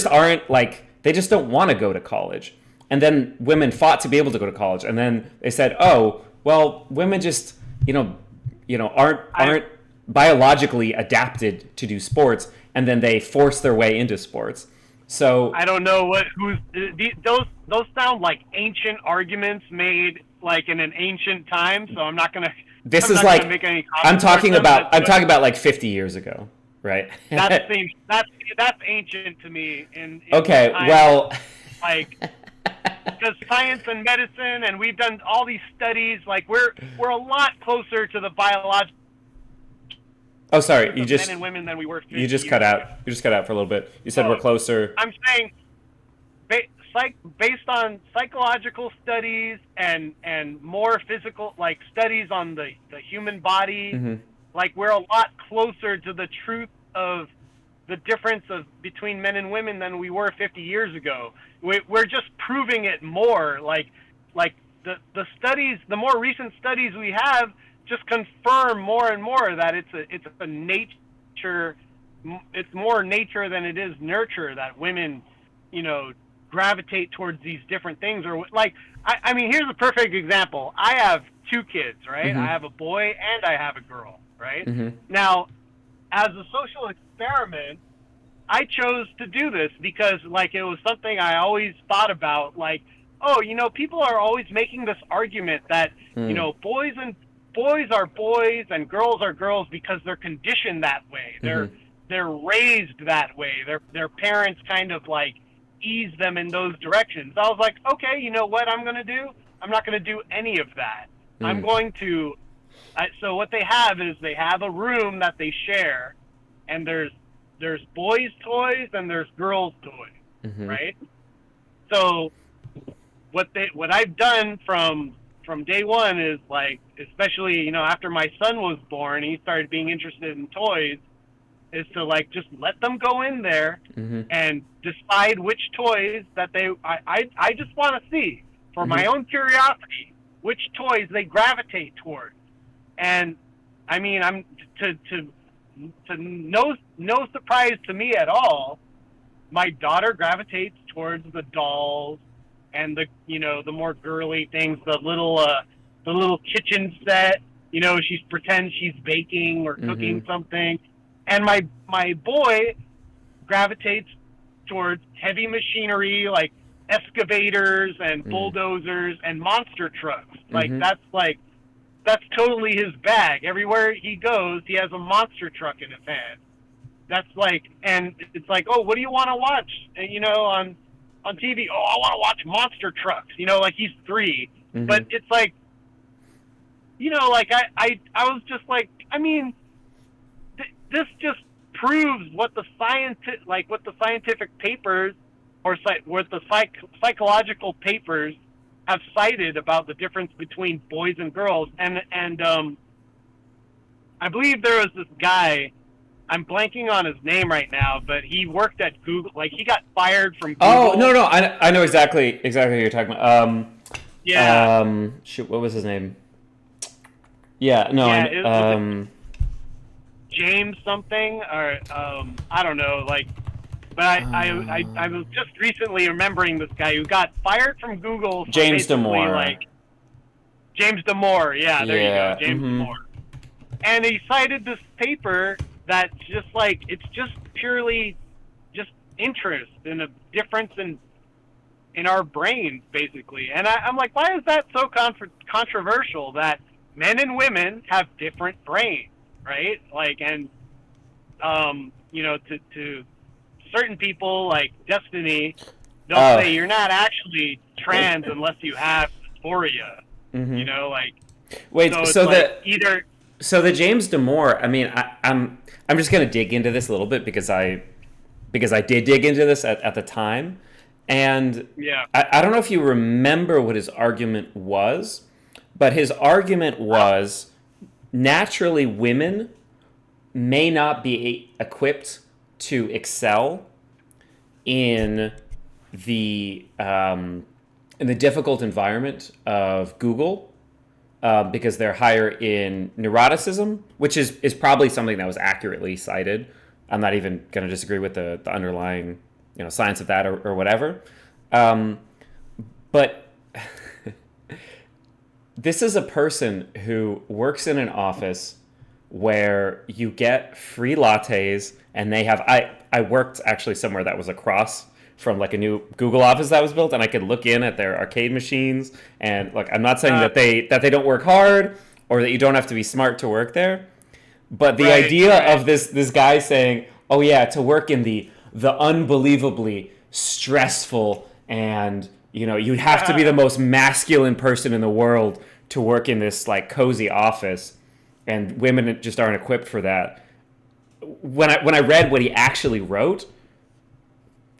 aren't like, they just don't want to go to college. And then women fought to be able to go to college, and then they said, "Oh, well, women just, aren't biologically adapted to do sports," and then they force their way into sports. So I don't know those sound like ancient arguments made like in an ancient time. So I'm not gonna. This is like make any I'm talking about like 50 years ago, right? That's ancient to me. Okay, well, like. Because science and medicine, and we've done all these studies, like we're a lot closer to the biological. Oh, sorry, you just men and women than we were. 50 you just cut out. You just cut out for a little bit. You said we're closer. I'm saying, based on psychological studies and more physical, like studies on the human body, mm-hmm. like we're a lot closer to the truth of the difference between men and women than we were 50 years ago. We're just proving it more. Like the studies, the more recent studies we have, just confirm more and more that it's a nature. It's more nature than it is nurture, that women, gravitate towards these different things. Or like, I mean, here's a perfect example. I have two kids, right? Mm-hmm. I have a boy and I have a girl, right? Mm-hmm. Now, as a social experiment, I chose to do this because, like, it was something I always thought about. Like, people are always making this argument that boys are boys and girls are girls because they're conditioned that way. They're raised that way. Their parents kind of like ease them in those directions. I was like, okay, you know what I'm gonna do? I'm not gonna do any of that. I'm going to. So what they have is they have a room that they share, and there's boys' toys and there's girls' toys, mm-hmm. right? So what I've done from day one is, like, especially after my son was born, he started being interested in toys, is to like just let them go in there mm-hmm. and decide which toys that I just want to see for mm-hmm. my own curiosity which toys they gravitate towards. And I mean, I'm to no surprise to me at all, my daughter gravitates towards the dolls and the more girly things, the little kitchen set. She pretends she's baking or cooking mm-hmm. something. And my boy gravitates towards heavy machinery like excavators and bulldozers and monster trucks. Mm-hmm. That's totally his bag. Everywhere he goes, he has a monster truck in his hand. That's like, and it's like, oh, what do you want to watch? And, on TV, oh, I want to watch monster trucks. Like he's 3, mm-hmm. but it's like, like I was just like, I mean, this just proves what the scientific papers or what the psychological papers have cited about the difference between boys and girls, and I believe there was this guy. I'm blanking on his name right now, but he worked at Google. Like he got fired from Oh no, Google. no, I know exactly who you're talking about. Yeah, Shoot, what was his name? Yeah, no, yeah. I Was it James something or I don't know. Like, but I was just recently remembering this guy who got fired from Google for James basically Damore. like James Damore. Yeah, there you go, Yeah. James Damore. And he cited this paper that's just like it's just purely just interest in a difference in our brains, basically. And I'm like, why is that so controversial that men and women have different brains, right? Like, and to certain people like Destiny, they'll Oh. say you're not actually trans unless you have dysphoria. Mm-hmm. Like Wait, so it's like either so the James Damore. I mean, I'm just gonna dig into this a little bit because I did dig into this at the time, and yeah. I don't know if you remember what his argument was, but his argument was naturally women may not be equipped to excel in the difficult environment of Google because they're higher in neuroticism, which is probably something that was accurately cited. I'm not even going to disagree with the underlying science of that or whatever. But this is a person who works in an office where you get free lattes and they have I worked actually somewhere that was across from like a new Google office that was built, and I could look in at their arcade machines. And look, I'm not saying that they don't work hard or that you don't have to be smart to work there, but the idea of this guy saying, "Oh yeah, to work in the unbelievably stressful and you'd have to be the most masculine person in the world to work in this like cozy office, and women just aren't equipped for that." When I read what he actually wrote,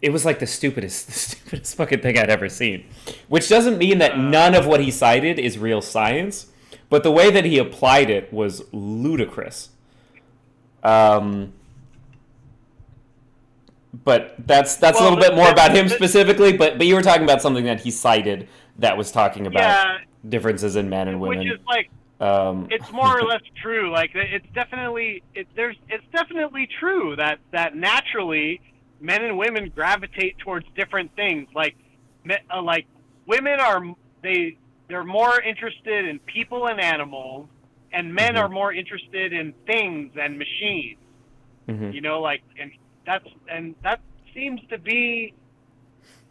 it was like the stupidest fucking thing I'd ever seen. Which doesn't mean that none of what he cited is real science, but the way that he applied it was ludicrous. But that's a little bit more about him specifically. But you were talking about something that he cited that was talking about differences in men and women, which is like it's more or less true. Like it's definitely true that naturally men and women gravitate towards different things. Like women they're more interested in people and animals, and men are more interested in things and machines. And that seems to be.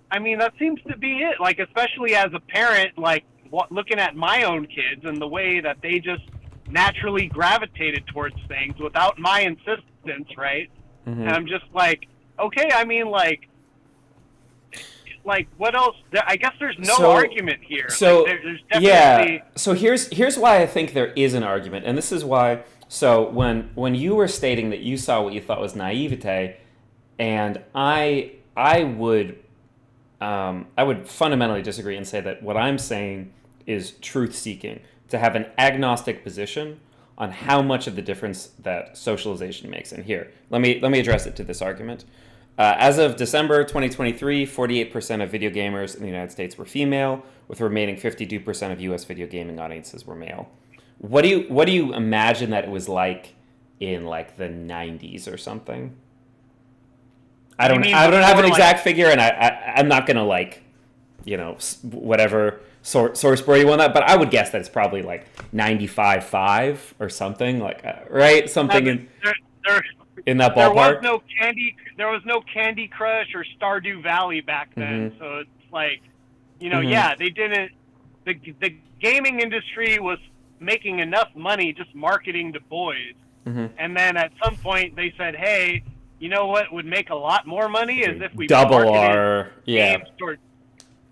I mean, that seems to be it. Like, especially as a parent, like looking at my own kids and the way that they just naturally gravitated towards things without my insistence, right? And I'm just like, okay, I mean, like what else? I guess there's no argument here. So there's definitely So here's why I think there is an argument, and this is why. So when you were stating that you saw what you thought was naivete, and I would fundamentally disagree and say that what I'm saying is truth seeking, to have an agnostic position on how much of the difference that socialization makes. And here, let me address it to this argument. As of December 2023, 48% of video gamers in the United States were female, with the remaining 52% of U.S. video gaming audiences were male. What do you imagine that it was like in like the 90s or something? I don't have an exact figure, and I'm not gonna whatever source where you want that, but I would guess that it's probably like 95.5 or something right, something in that ballpark. There was no Candy Crush or Stardew Valley back then, so it's like, they didn't. The gaming industry was making enough money just marketing to boys, and then at some point they said, "Hey, you know what would make a lot more money is if we double our games towards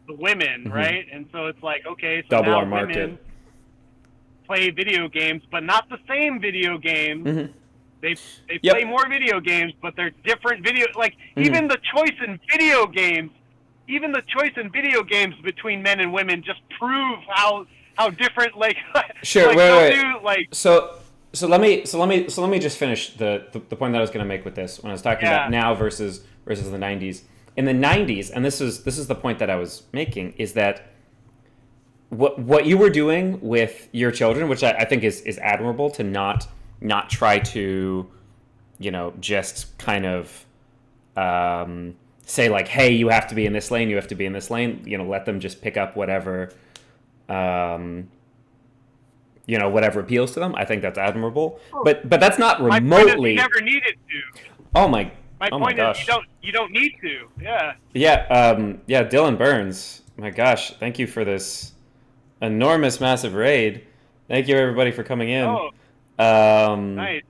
the women, right?" And so it's like, okay, so double now our market. Women play video games, but not the same video games. They play more video games, but they're different video. Like even the choice in video games between men and women just prove how different. Like sure, like, wait. do, like so So let me just finish the point that I was going to make with this when I was talking about Yeah. now versus the 90s. In the 90s, and this is the point that I was making, is that what you were doing with your children, which I think is admirable, to not try to, just kind of say like, hey, you have to be in this lane, you have to be in this lane. Let them just pick up whatever, um, whatever appeals to them. I think that's admirable. Oh, But that's not my point is, you remotely. never needed to. Oh my, My oh my point is, gosh. you don't need to. Yeah. Yeah, yeah, Dylan Burns. My gosh, thank you for this enormous, massive raid. Thank you everybody for coming in. Oh, Um, nice.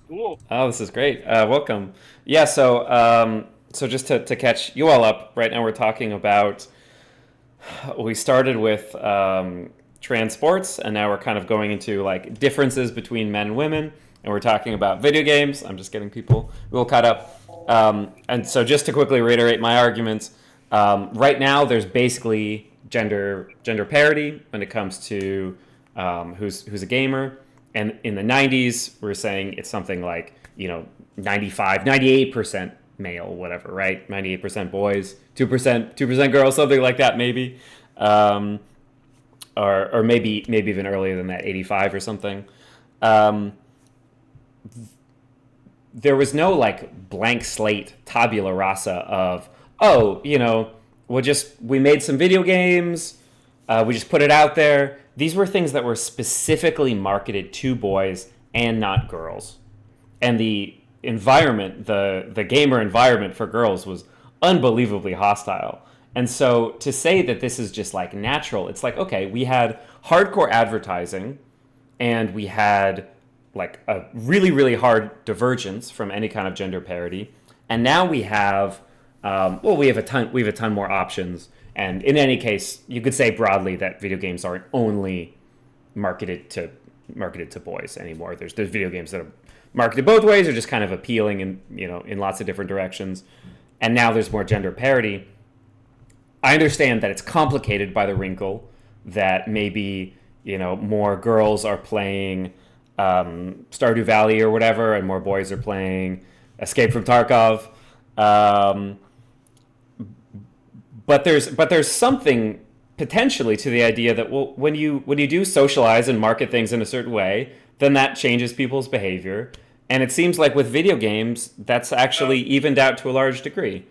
Cool. oh, this is great. Welcome. Yeah, so just to catch you all up, right now we're talking about. We started with trans sports, and now we're kind of going into like differences between men and women, and we're talking about video games. I'm just getting people real caught up. And so, just to quickly reiterate my arguments, right now there's basically gender parity when it comes to who's a gamer. And in the 90s, we're saying it's something like 95, 98% male, whatever, right? 98% boys, 2% girls, something like that, maybe, um, or maybe even earlier than that, 85 or something. Um, there was no like blank slate tabula rasa of, oh, we made some video games, we just put it out there. These were things that were specifically marketed to boys and not girls, and the gamer environment for girls was unbelievably hostile. And so to say that this is just like natural, it's like, okay, we had hardcore advertising, and we had like a really really hard divergence from any kind of gender parity, and now we have we have a ton more options. And in any case, you could say broadly that video games aren't only marketed to marketed to boys anymore. There's video games that are marketed both ways, or just kind of appealing in lots of different directions. And now there's more gender parity. I understand that it's complicated by the wrinkle that maybe more girls are playing Stardew Valley or whatever, and more boys are playing Escape from Tarkov. Um, but there's something potentially to the idea that, well, when you do socialize and market things in a certain way, then that changes people's behavior. And it seems like with video games, that's actually evened out to a large degree.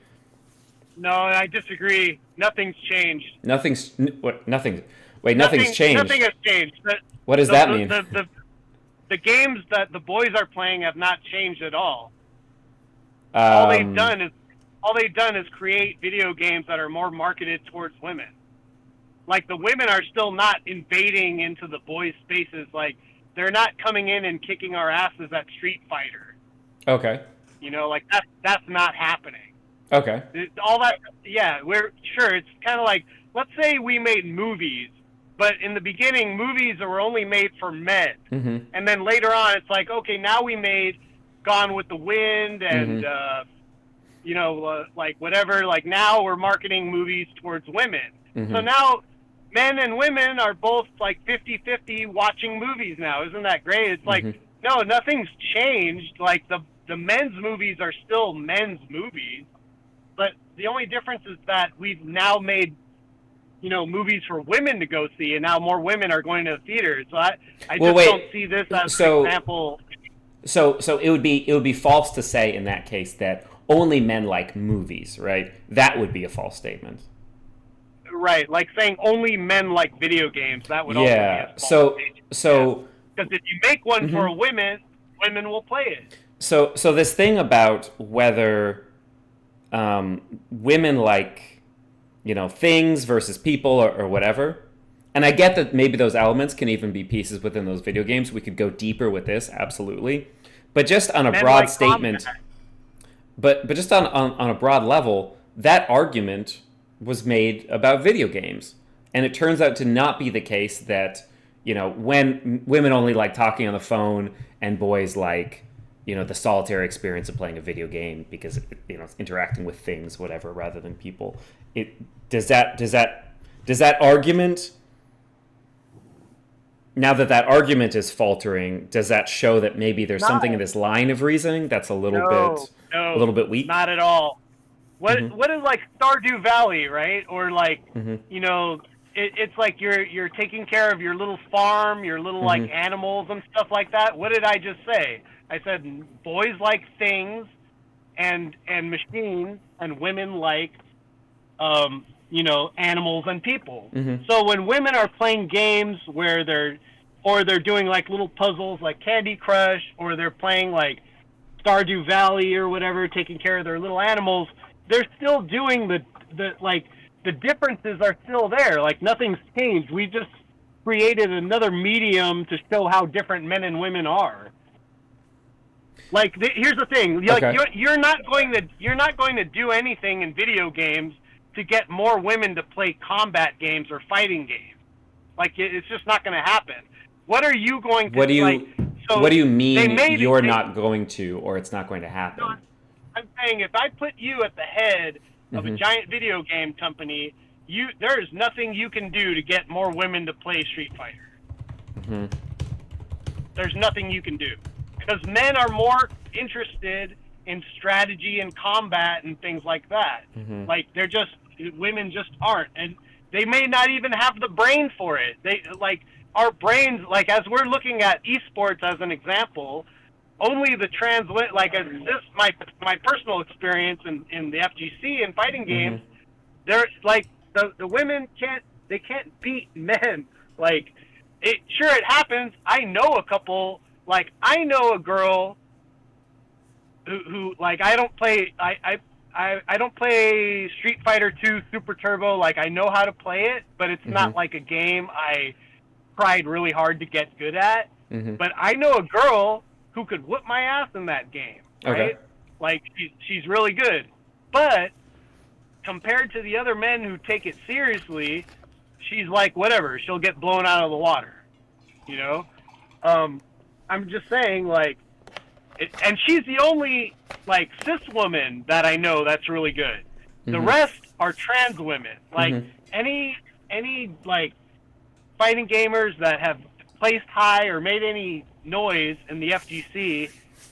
No, I disagree. Nothing's changed. Nothing's what nothing. Wait, nothing's Nothing changed. has changed. What does The, that the, mean? the, the, the games that the boys are playing have not changed at all. All they've Um, done is all they've done is create video games that are more marketed towards women. Like the women are still not invading into the boys' spaces. Like they're not coming in and kicking our asses at Street Fighter. okay. Like that's not happening. Okay. All that, yeah, we're sure it's kind of like, let's say we made movies, but in the beginning movies were only made for men, Mm-hmm. and then later on it's like, okay, now we made Gone with the Wind and Mm-hmm. like whatever, like now we're marketing movies towards women. So Mm-hmm. now men and women are both like 50-50 watching movies now. Isn't that great? It's like, Mm-hmm. no, nothing's changed. Like the men's movies are still men's movies, but the only difference is that we've now made movies for women to go see, and now more women are going to the theaters. So I Well, just don't wait. see this as an So example. so it would be false to say in that case that only men like movies, right? That would be a false statement. Right, like saying only men like video games, that would also be Yeah. a false So statement. Yeah, so because if you make one for mhm. a women will play it. So this thing about whether women like things versus people, or whatever, and I get that maybe those elements can even be pieces within those video games. We could go deeper with this, absolutely, but just on a Men broad like statement, combat. but just on a broad level, that argument was made about video games, and it turns out to not be the case that when women only like talking on the phone and boys like the solitary experience of playing a video game because it's interacting with things, whatever, rather than people. It does that argument now that that argument is faltering, does that show that maybe there's something in Not. this line of reasoning that's No, a no, little bit weak? not at all. Mm-hmm. What is like Stardew Valley, right? Or like, Mm-hmm. you know, it's like you're taking care of your little farm, your little like Mm-hmm. animals and stuff like that. What did I just say? I said boys like things and machines, and women like animals and people. Mm-hmm. So when women are playing games where they're doing like little puzzles like Candy Crush, or they're playing like Stardew Valley or whatever, taking care of their little animals, they're still doing the differences are still there. Like nothing's changed. We just created another medium to show how different men and women are. Like here's the thing, like Okay. you're not going to do anything in video games to get more women to play combat games or fighting games. Like it's just not going to happen. What are you going to What do like? you So what do you they mean made you're they, not going to, or it's not going to no, happen? I'm saying if I put you at the head of a Mm-hmm. giant video game company, there is nothing you can do to get more women to play Street Fighter. Mm-hmm. There's nothing you can do because men are more interested in strategy and combat and things like that. Mm-hmm. Like women just aren't, and they may not even have the brain for it. They like our brains, like as we're looking at esports as an example, only the like as this my personal experience in the FGC and fighting Mm-hmm. games, they're like the women can't beat men. Like it happens. I know a couple, like I know a girl who like I don't play Street Fighter 2 Super Turbo. Like I know how to play it, but it's Mm-hmm. not like a game I tried really hard to get good at. Mm-hmm. But I know a girl who could whoop my ass in that game, Okay. right? Like she's really good. But compared to the other men who take it seriously, she's like whatever. She'll get blown out of the water, you know. I'm just saying, like, and she's the only like cis woman that I know that's really good. The Mm-hmm. rest are trans women. Like Mm-hmm. any like fighting gamers that have placed high or made any noise in the FGC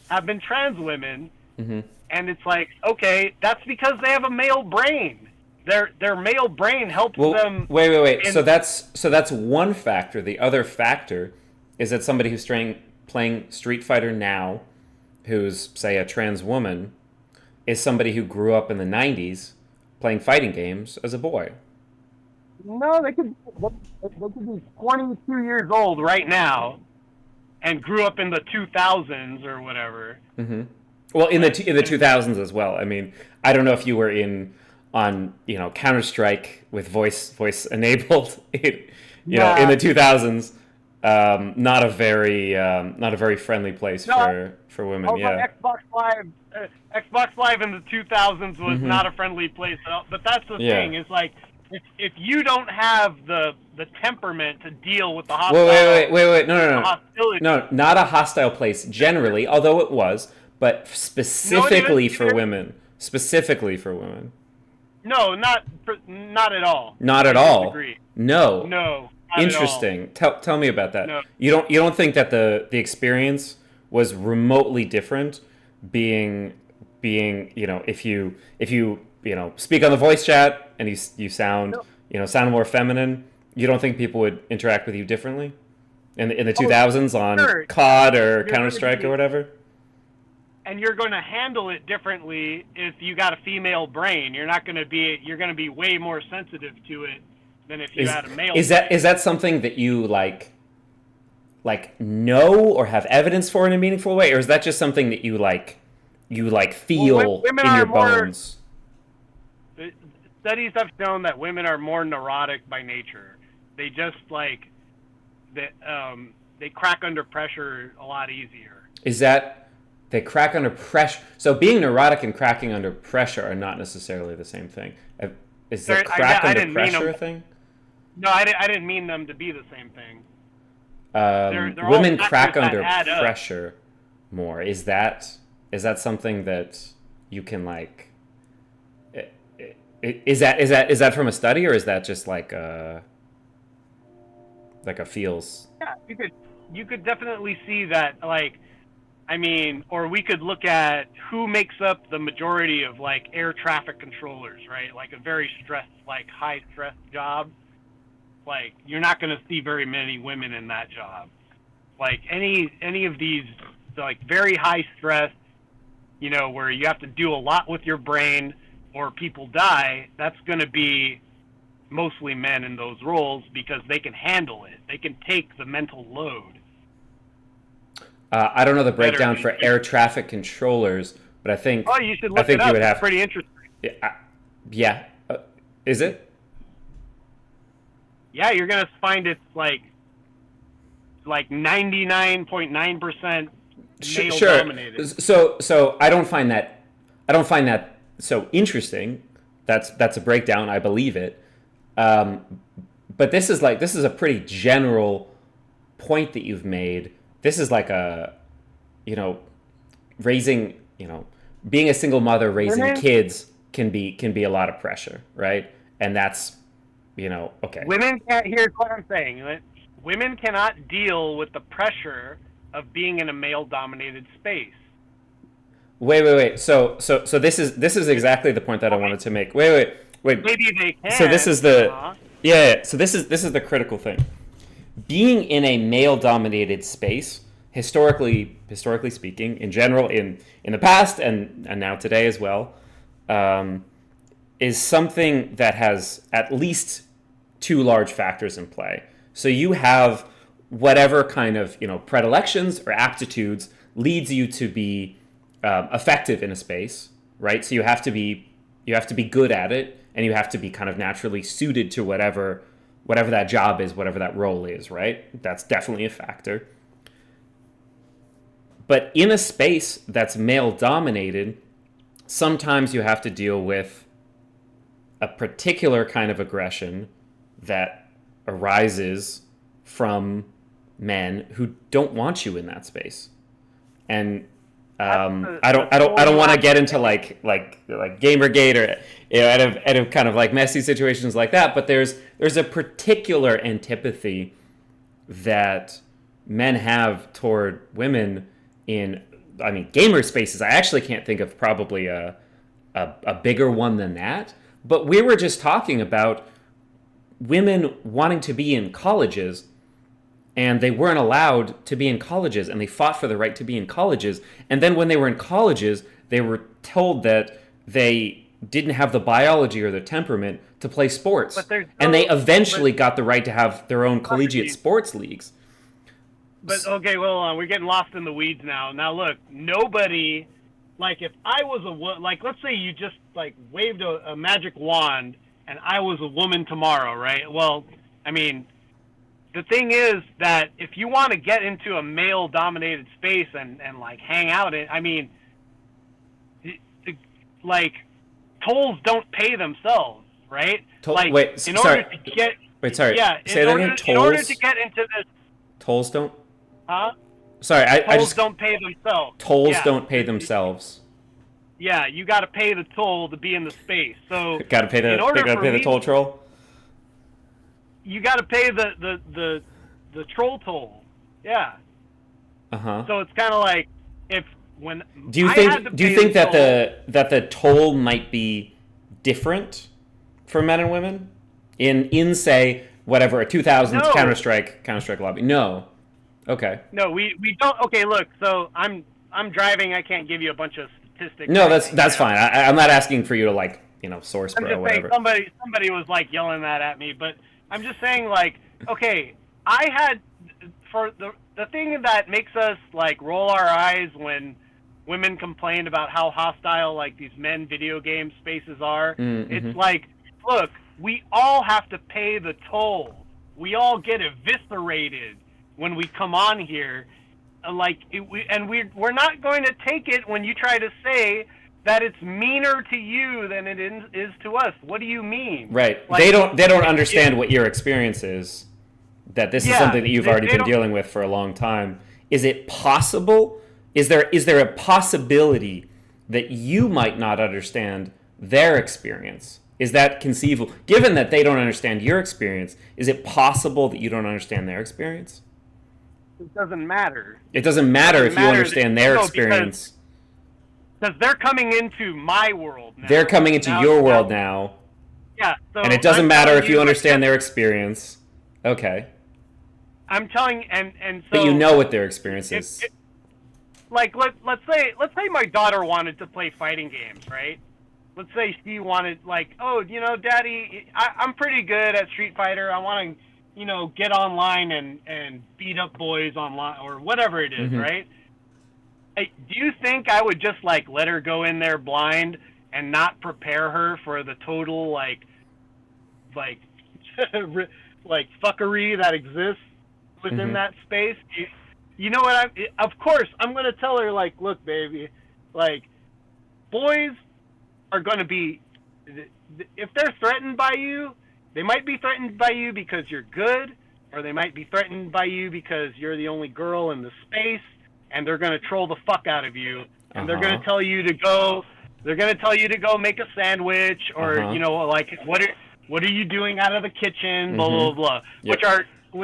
have been trans women, Mm-hmm. and it's like, okay, that's because they have a male brain. Their male brain helps Well, them. wait. In, So that's one factor. The other factor is that somebody who's playing Street Fighter now, who's say a trans woman, is somebody who grew up in the '90s playing fighting games as a boy. no, they could be 22 years old right now and grew up in the 2000s or whatever. Mm-hmm. Well, in the 2000s as well. I mean, I don't know if you were on Counter Strike with voice enabled. In Yeah. the 2000s, not a very friendly place No, for I women. was on Yeah. Xbox Live. Xbox Live in the 2000s was Mm-hmm. not a friendly place at all. But that's the Yeah. thing. Is like if you don't have the temperament to deal with the Well, hostile wait. the hostility. No, not a hostile place generally, although it was, but No, specifically for women. Specifically for women. no, not at all. Not I at all. disagree. No. No, not Interesting. Tell me about that. No. You don't think that the experience was remotely different being if you speak on the voice chat and you sound No. sound more feminine, you don't think people would interact with you differently in the Oh, 2000s on sure. COD or You're Counter gonna Strike be- or whatever? And you're going to handle it differently if you got a female brain. You're going to be way more sensitive to it than if you Is had a male. is that is that something that you know or have evidence for in a meaningful way, or is that just something that you feel women in are your more- bones? Studies have shown that women are more neurotic by nature. They just they crack under pressure a lot easier. Is that they crack under pressure? So being neurotic and cracking under pressure are not necessarily the same thing. Is the crack I under didn't mean pressure a them- thing? No, I didn't mean them to be the same thing. They're all Women factors crack that under add up. pressure more. Is that something that you can is that from a study, or is that just like a feels. Yeah, you could definitely see that. Like, I mean, or we could look at who makes up the majority of like air traffic controllers, right? Like a very stressed, like high stress job. Like you're not going to see very many women in that job. Like any of these like very high stress, you know, where you have to do a lot with your brain or people die, that's going to be mostly men in those roles because they can handle it. They can take the mental load I don't know the better breakdown than for air traffic controllers, but Oh, you should I look it think you up. would It's have. pretty interesting. Yeah, yeah. Is it? Yeah, you're gonna find it's like 99.9% male Sure. dominated. So I don't find that so interesting. That's a breakdown. I believe it. Um, but this is a pretty general point that you've made. This is like a, you know, raising, you know, being a single mother raising Women kids can be a lot of pressure, right? And that's, okay. women can't. Here's what I'm saying. Women cannot deal with the pressure of being in a male dominated space. Wait. So this is exactly the point that I wanted to make. Wait. Maybe they So this can. is the Uh-huh. yeah. So this is the critical thing. Being in a male dominated space, historically speaking, in general, in the past and now today as well, um, is something that has at least two large factors in play. So you have whatever kind of predilections or aptitudes leads you to be effective in a space, right? So you have to be good at it, and you have to be kind of naturally suited to whatever that job is, whatever that role is, right? That's definitely a factor. But in a space that's male dominated, sometimes you have to deal with a particular kind of aggression that arises from men who don't want you in that space. And I don't want to get into like Gamergate or out of kind of like messy situations like that. But there's a particular antipathy that men have toward women in, I mean, gamer spaces. I actually can't think of probably a bigger one than that. But we were just talking about women wanting to be in colleges, and they weren't allowed to be in colleges, and they fought for the right to be in colleges. And then when they were in colleges, they were told that they didn't have the biology or the temperament to play sports. But there's And no, they eventually but got the right to have their own collegiate sports leagues. But okay, well, we're getting lost in the weeds now. Now look, nobody, like if I was like let's say you just like waved a magic wand and I was a woman tomorrow, right? Well, I mean, the thing is that if you want to get into a male dominated space and like hang out in, I mean, like tolls don't pay themselves, right? Like Wait, in order sorry. to get Wait, sorry. yeah, Say that again. in order to get into this, Tolls don't. huh? Sorry, I Tolls just don't pay themselves. tolls Yeah. don't pay themselves. Yeah, you got to pay the toll to be in the space. So Got to pay in order got to for pay the me, toll troll. you got to pay the troll toll. Yeah. Uh huh. So it's kind of like if when Do you I think had to do you pay think the that the toll might be different for men and women in say whatever a 2000s no, Counter-Strike lobby? No. Okay. no, we don't. Okay, look. So I'm driving. I can't give you a bunch of statistics. No, or anything, that's you know? fine. I'm not asking for you to like source I'm bro or just saying whatever. somebody was like yelling that at me, but I'm just saying like okay, I had for the thing that makes us like roll our eyes when women complain about how hostile like these men video game spaces are. Mm-hmm. It's like, look, we all have to pay the toll. We all get eviscerated when we come on here. We're not going to take it when you try to say that it's meaner to you than it is to us. What do you mean? Right. Like, They don't understand what your experience is. That this is yeah, something that you've already they been don't. dealing with for a long time. Is it possible? Is there a possibility that you might not understand their experience Is that conceivable? Given that they don't understand your experience, is it possible that you don't understand their experience? It doesn't matter. It doesn't It matter doesn't if you matter understand their no, because experience. they're coming into my world They're now. coming into your world now, Yeah. and it So doesn't I'm matter telling if you you, like, understand their experience. Okay. I'm telling, and But you so know what their experience if, is. if like let's say my daughter wanted to play fighting games, right? Let's say she wanted, like, oh, Daddy, I'm pretty good at Street Fighter. I want to, get online and beat up boys online or whatever it is, Mm-hmm. right? Do you think I would just like let her go in there blind and not prepare her for the total like like fuckery that exists within Mm-hmm. that space? You know what Of course, I'm gonna tell her, like, look, baby, like, boys are gonna be, if they're threatened by you, they might be threatened by you because you're good, or they might be threatened by you because you're the only girl in the space, and they're gonna troll the fuck out of you, Uh and they're gonna huh. tell you to go. They're gonna tell you to go make a sandwich, Uh or huh. like, what are you doing out of the kitchen? Blah blah Mm-hmm. blah. Which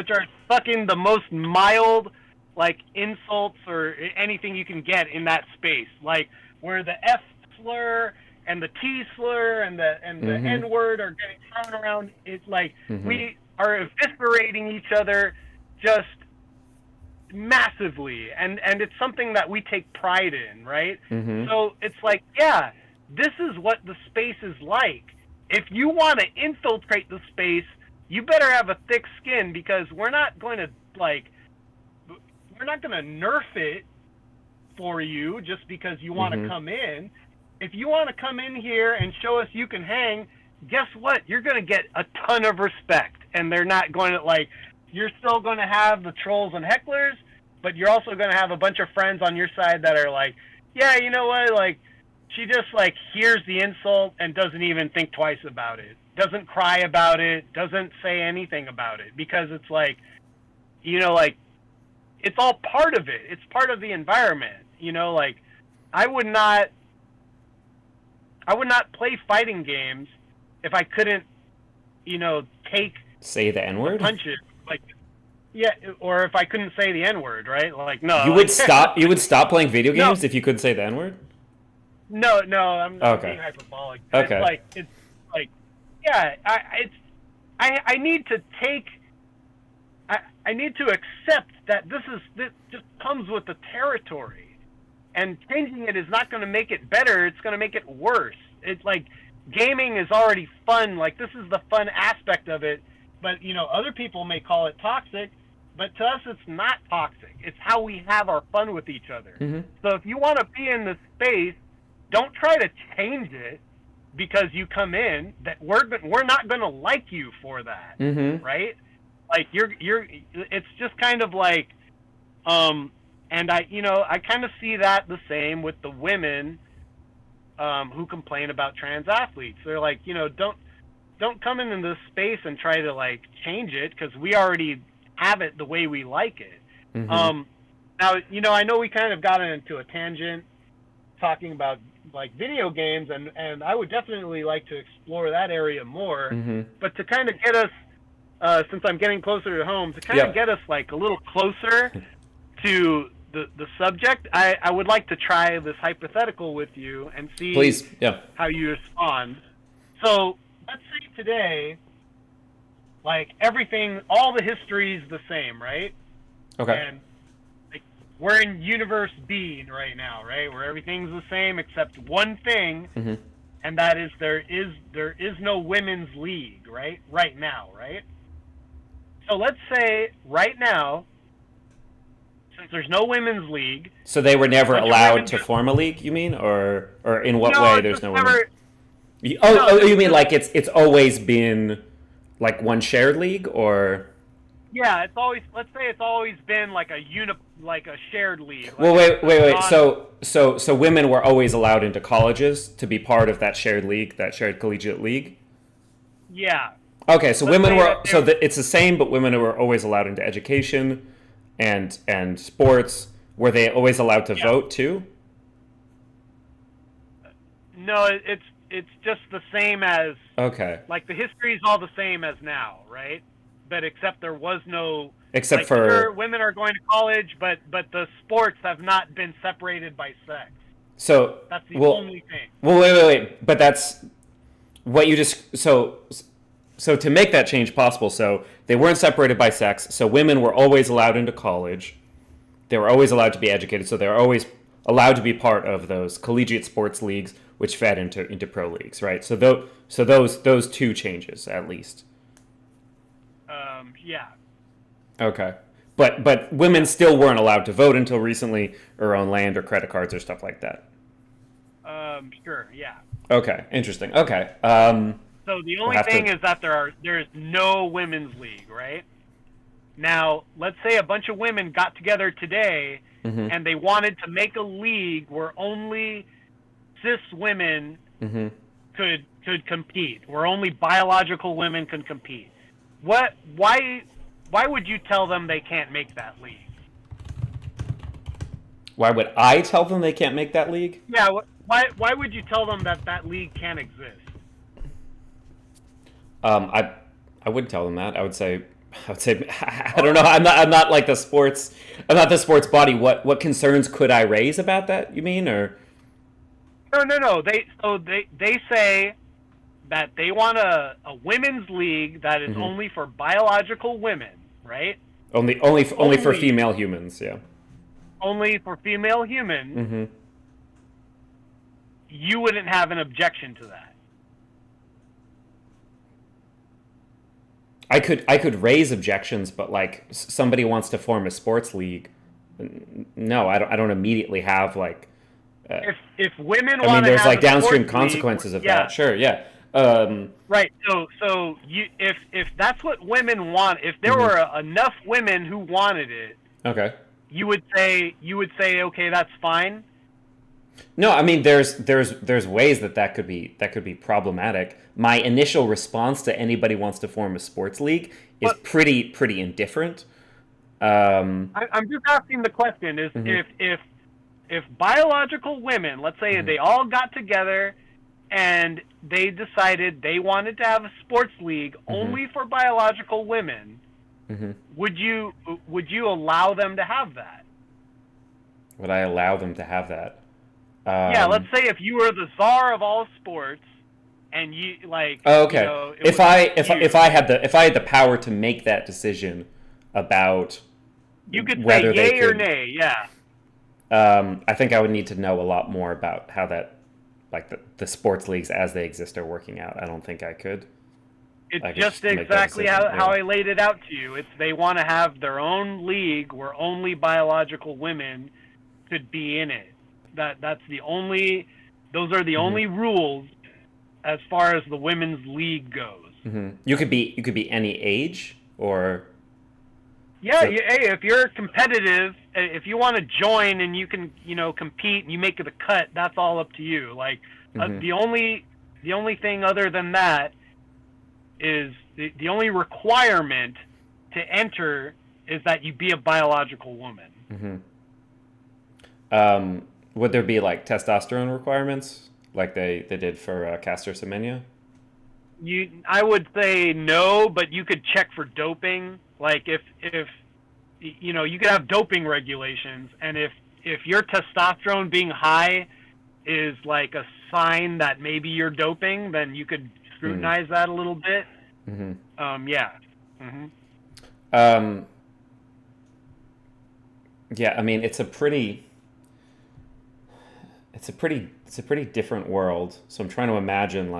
Yep. are fucking the most mild, like, insults or anything you can get in that space. Like, where the F slur and the T slur and the Mm-hmm. N word are getting thrown around. It's like Mm-hmm. we are eviscerating each other just massively, and it's something that we take pride in, right? Mm-hmm. So it's like, yeah, this is what the space is like. If you want to infiltrate the space, you better have a thick skin, because we're not going to, like, we're not going to nerf it for you just because you want to Mm-hmm. come in. If you want to come in here and show us you can hang, guess what? You're going to get a ton of respect, and they're not going to, like, you're still going to have the trolls and hecklers, but you're also going to have a bunch of friends on your side that are like, yeah, you know what? Like, she just, like, hears the insult and doesn't even think twice about it. Doesn't cry about it, doesn't say anything about it, because it's like, like, it's all part of it. It's part of the environment. Like, I would not play fighting games if I couldn't, take Say the N the word. punches. Like, yeah, or if I couldn't say the N word, right? Like, no, You would like, stop. You would stop playing video no, games if you couldn't say the N word. no, I'm being Okay. hyperbolic. Okay. It's like, yeah, I need to take. I need to accept that this just comes with the territory, and changing it is not going to make it better. It's going to make it worse. It's like, gaming is already fun. Like, this is the fun aspect of it. But other people may call it toxic, but to us, it's not toxic. It's how we have our fun with each other. Mm-hmm. So if you want to be in this space, don't try to change it because you come in. That we're not going to like you for that, Mm-hmm. right? Like, you're. It's just kind of like, and I kind of see that the same with the women, who complain about trans athletes. They're like, don't come into this space and try to, like, change it, because we already have it the way we like it. Mm-hmm. Now, I know we kind of got into a tangent talking about, like, video games, and I would definitely like to explore that area more. Mm-hmm. But to kind of get us, since I'm getting closer to home, to kind of Yep. get us, like, a little closer to the subject, I would like to try this hypothetical with you and see Please. Yeah. how you respond. So let's say today, like, everything, all the history's the same, right? Okay. And, like, we're in universe B right now, right? Where everything's the same except one thing, Mm-hmm. and that is there is no women's league, right? Right now, right? So let's say right now, since there's no women's league, So they were a never bunch of allowed women to just, form a league. You mean, or in what no, way? it's There's just no women. never. Oh, No, oh, you mean like it's always been like one shared league, or? yeah, let's say it's always been like like a shared league, Well, like wait. non. So women were always allowed into colleges to be part of that shared league, that shared collegiate league. Yeah, Okay, so let's women say that were so that it's the same, but women were always allowed into education and sports. Were they always allowed to yeah. vote too? No, it's just the same as, Okay. like, the history is all the same as now, right? But except there was no, Except like, sure, for women are going to college, but the sports have not been separated by sex. so That's the well, only thing. wait. But that's what you just so to make that change possible. So they weren't separated by sex. So women were always allowed into college. They were always allowed to be educated. So they were always allowed to be part of those collegiate sports leagues, which fed into pro leagues, right? So those two changes at least. Yeah. Okay. But women still weren't allowed to vote until recently, or own land or credit cards or stuff like that. Sure. Yeah. Okay, interesting. Okay. So the We'll only have thing to. is that there's no women's league, right? Now, let's say a bunch of women got together today Mm-hmm. and they wanted to make a league where only cis women Mm-hmm. could compete, where only biological women can compete. What? Why would you tell them they can't make that league? Why would I tell them they can't make that league? Yeah. Why would you tell them that that league can't exist? I wouldn't tell them that. I would say I don't know. I'm not like the sports. I'm not the sports body. What concerns could I raise about that? You mean or? No. They say that they want a women's league that is Mm-hmm. only for biological women, right? Only for female humans. Yeah. Only for female humans. Mm-hmm. You wouldn't have an objection to that. I could raise objections, but like somebody wants to form a sports league. No, I don't immediately have like. If women I mean, want to there's have like a downstream sports consequences league, of yeah, that. Sure, yeah. right. So you if that's what women want, if there Mhm. were enough women who wanted it, Okay. you would say okay, that's fine. No, I mean there's ways that could be problematic. My initial response to anybody wants to form a sports league is But pretty indifferent. Um, I'm just asking the question: is mhm, if biological women, let's say mhm, they all got together and they decided they wanted to have a sports league mhm, only for biological women, mhm. would you allow them to have that? Would I allow them to have that? Yeah, let's Um, say if you were the czar of all sports and you like, oh, you okay. know, it If was I up to if I- you. if I had the power to make that decision about You could say whether they yay or could, nay. Yeah. I think I would need to know a lot more about how that, like the sports leagues as they exist are working out. I don't think I could. It's I could just just make that exactly decision. how Yeah. I laid it out to you. It's they want to have their own league where only biological women could be in it. That's the only those are the Hmm. only rules as far as the women's league goes. Hmm. You could be any age or Yeah, so. hey, if you're competitive, if you want to join and you can, compete and you make the cut, that's all up to you. Like Hmm. the only thing other than that is the only requirement to enter is that you be a biological woman. Hmm. Would there be like testosterone requirements like they did for Castor Semenya? I would say no, but you could check for doping. Like if you could have doping regulations, and if your testosterone being high is like a sign that maybe you're doping, then you could Mm. scrutinize that a little bit. Hmm. Yeah. hmm Um, yeah, I mean it's a pretty different world. So I'm trying to imagine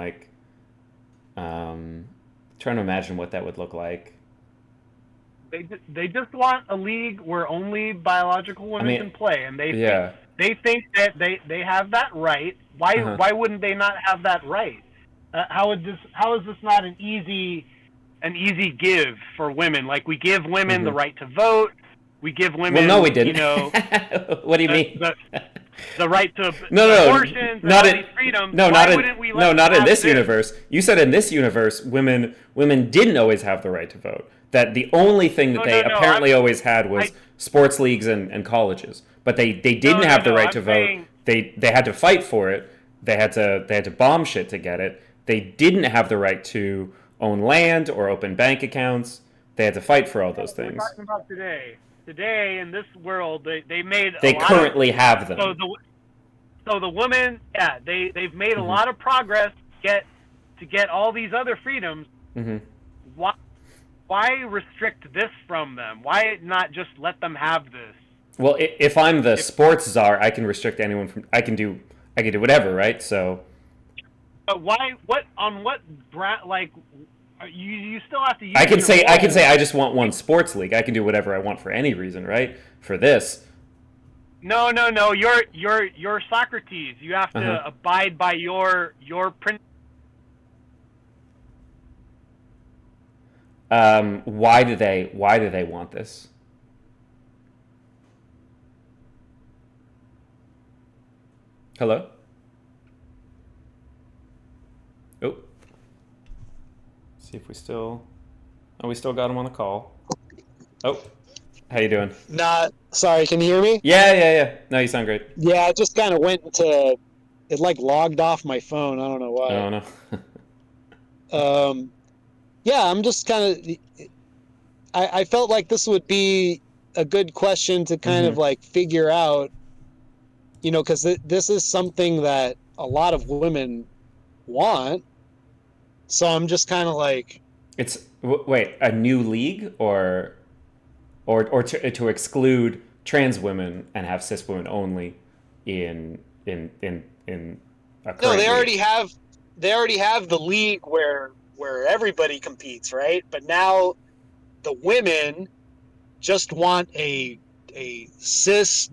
what that would look like. They just want a league where only biological I women mean, can play, and yeah. they think that they have that right. Why Uh-huh. why wouldn't they not have that right? How is this not an easy give for women? Like we give women the Hmm. right to vote, we give Well, no, we women didn't. What do you the, mean? the the right to No, no, abortions and not all in these freedoms. no, Why not in wouldn't we no, let not them in have this this? universe. You said in this universe, women didn't always have the right to vote. That the only thing that No, they no, no. apparently always had I was sports leagues and colleges, but they didn't no, no, have the no. right I'm to vote. saying They had to fight for it, They had to bomb shit to get it. They didn't have the right to own land or open bank accounts. They had to fight for all those We're things. talking about today. Today in this world, they made a They lot of currently have so them. the women, yeah, they've made a Hmm. lot of progress to get all these other freedoms. Hmm. Why why restrict this from them? Why not just let them have this? Well, if I'm the If sports czar, I can restrict anyone from. I can do whatever, right? So But why? What on what like you still have to I use can your say I can morals. say I just want one sports league. I can do whatever I want for any reason, right? For this, No, no, no. You're Socrates. You have uh huh. to abide by your principles. Why do they want this? Hello. Oh, see if we still. Oh, we still got him on the call. Oh, how you doing? Not sorry, can you hear me? Yeah, yeah, yeah. No, you sound great. Yeah, it just kind of went into it like logged off my phone. I don't know why. Oh no. Um, yeah, I'm just kind of I felt like this would be a good question to kind Hmm. of like figure out, because this is something that a lot of women want. So I'm just kind of like, Wait, a new league or to exclude trans women and have cis women only in a no, current league. they already have the league where everybody competes, right? But now the women just want a cis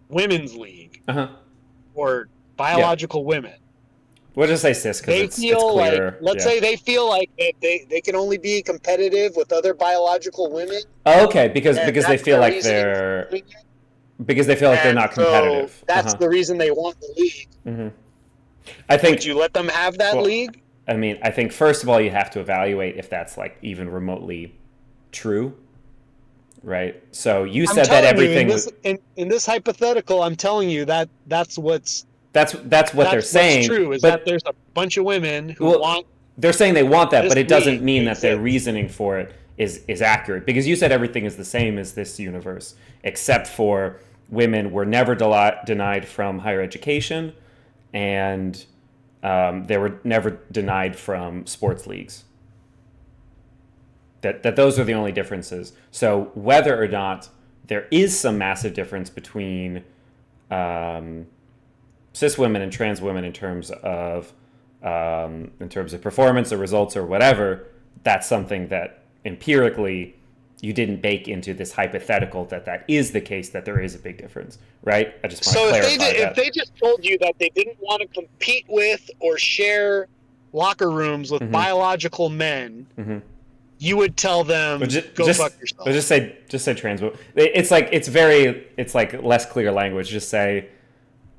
women's league Uh huh. or Yeah. biological women. We'll just say cis because They it's feel like, clearer. let's Yeah. say they feel like they can only be competitive with other biological women, Oh, okay, because and because they that's feel their like reasoning for they're doing it. because they feel like they're And not so competitive. Uh that's huh. the reason they want the league. Hmm. I Would think. you let them have that Well, league? I mean, I think first of all you have to evaluate if that's like even remotely true, right? So you I'm said that telling you, everything was in this hypothetical, I'm telling you that that's what they're that's what's saying, true is that but there's a bunch of women who well, want they're saying they want that, this but it doesn't league to mean that their exist. reasoning for it is accurate because you said everything is the same as this universe except for women were never denied from higher education and they were never denied from sports leagues. That those are the only differences. So whether or not there is some massive difference between um, cis women and trans women in terms of performance or results or whatever, that's something that empirically you didn't bake into this hypothetical that is the case that there is a big difference, right? I just want to So clarify if that. they just told you that they didn't want to compete with or share locker rooms with Hmm. biological men, Hmm. you would tell But them just go just fuck but yourself. just say trans. It's like less clear language. Just say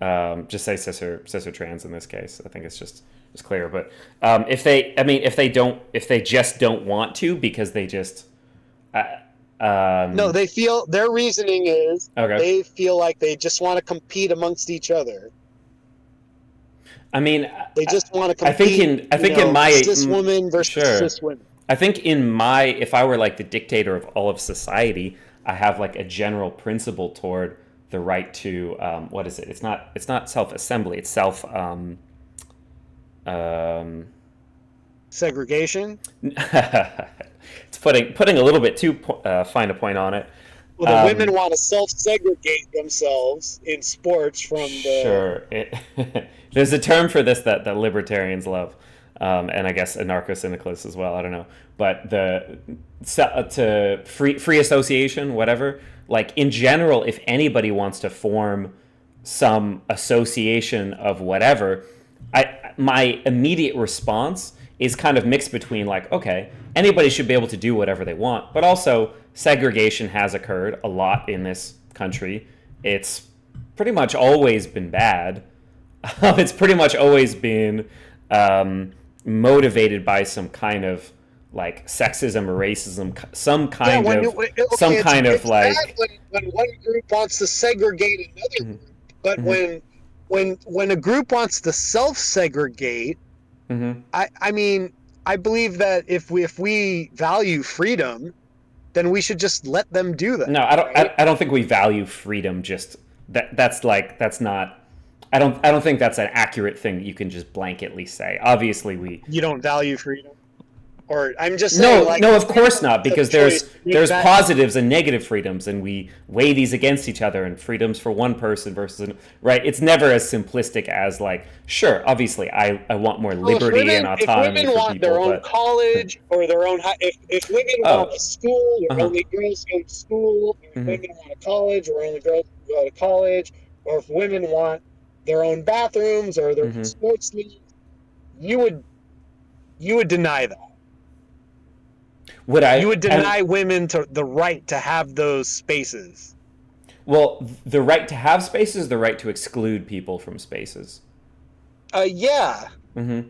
cis or trans in this case. I think it's just clear. But if they just don't want to because they just uh, No, um, they feel their reasoning is okay. they feel like they just want to compete amongst each other. I mean, They just want to I think compete, in my cis women versus sure. cis women. I think if I were like the dictator of all of society, I have like a general principle toward the right to what is it? It's not self assembly. It's self um, Segregation. it's putting a little bit too fine a point on it. Well, the women Um, want to self-segregate themselves in sports from the. Sure. There's a term for this that libertarians love, and I guess anarcho-syndicalists as well. I don't know, but to free association, whatever. Like in general, if anybody wants to form some association of whatever, my immediate response is kind of mixed between like, okay, anybody should be able to do whatever they want, but also segregation has occurred a lot in this country. It's pretty much always been bad. It's pretty much always been motivated by some kind of like sexism or racism, Yeah, okay, some kind of it's bad like. when one group wants to segregate another group, but Mhm. when when a group wants to self-segregate, Mm-hmm. I mean, I believe that if we value freedom, then we should just let them do that, No, I don't. right? I don't think we value freedom. Just that's not. I don't think that's an accurate thing that you can just blanketly say. Obviously, we. You don't value freedom, or I'm just saying, No, like, no, if of freedom course not, of because choice, make there's that. positives and negative freedoms, and we weigh these against each other, and freedoms for one person versus right. It's never as simplistic as like, sure, obviously, I want more Well, liberty and if autonomy women for want their people, own but college or their own, if women want oh, a school uh where huh, only girls go to school, or if hmm women want a college where only girls go to college, or if women want their own bathrooms or their own hmm sports leagues, you would you would deny that. would You I? would And deny women the right to have those spaces. well, the right to have spaces, the right to exclude people from spaces. Yeah, hmm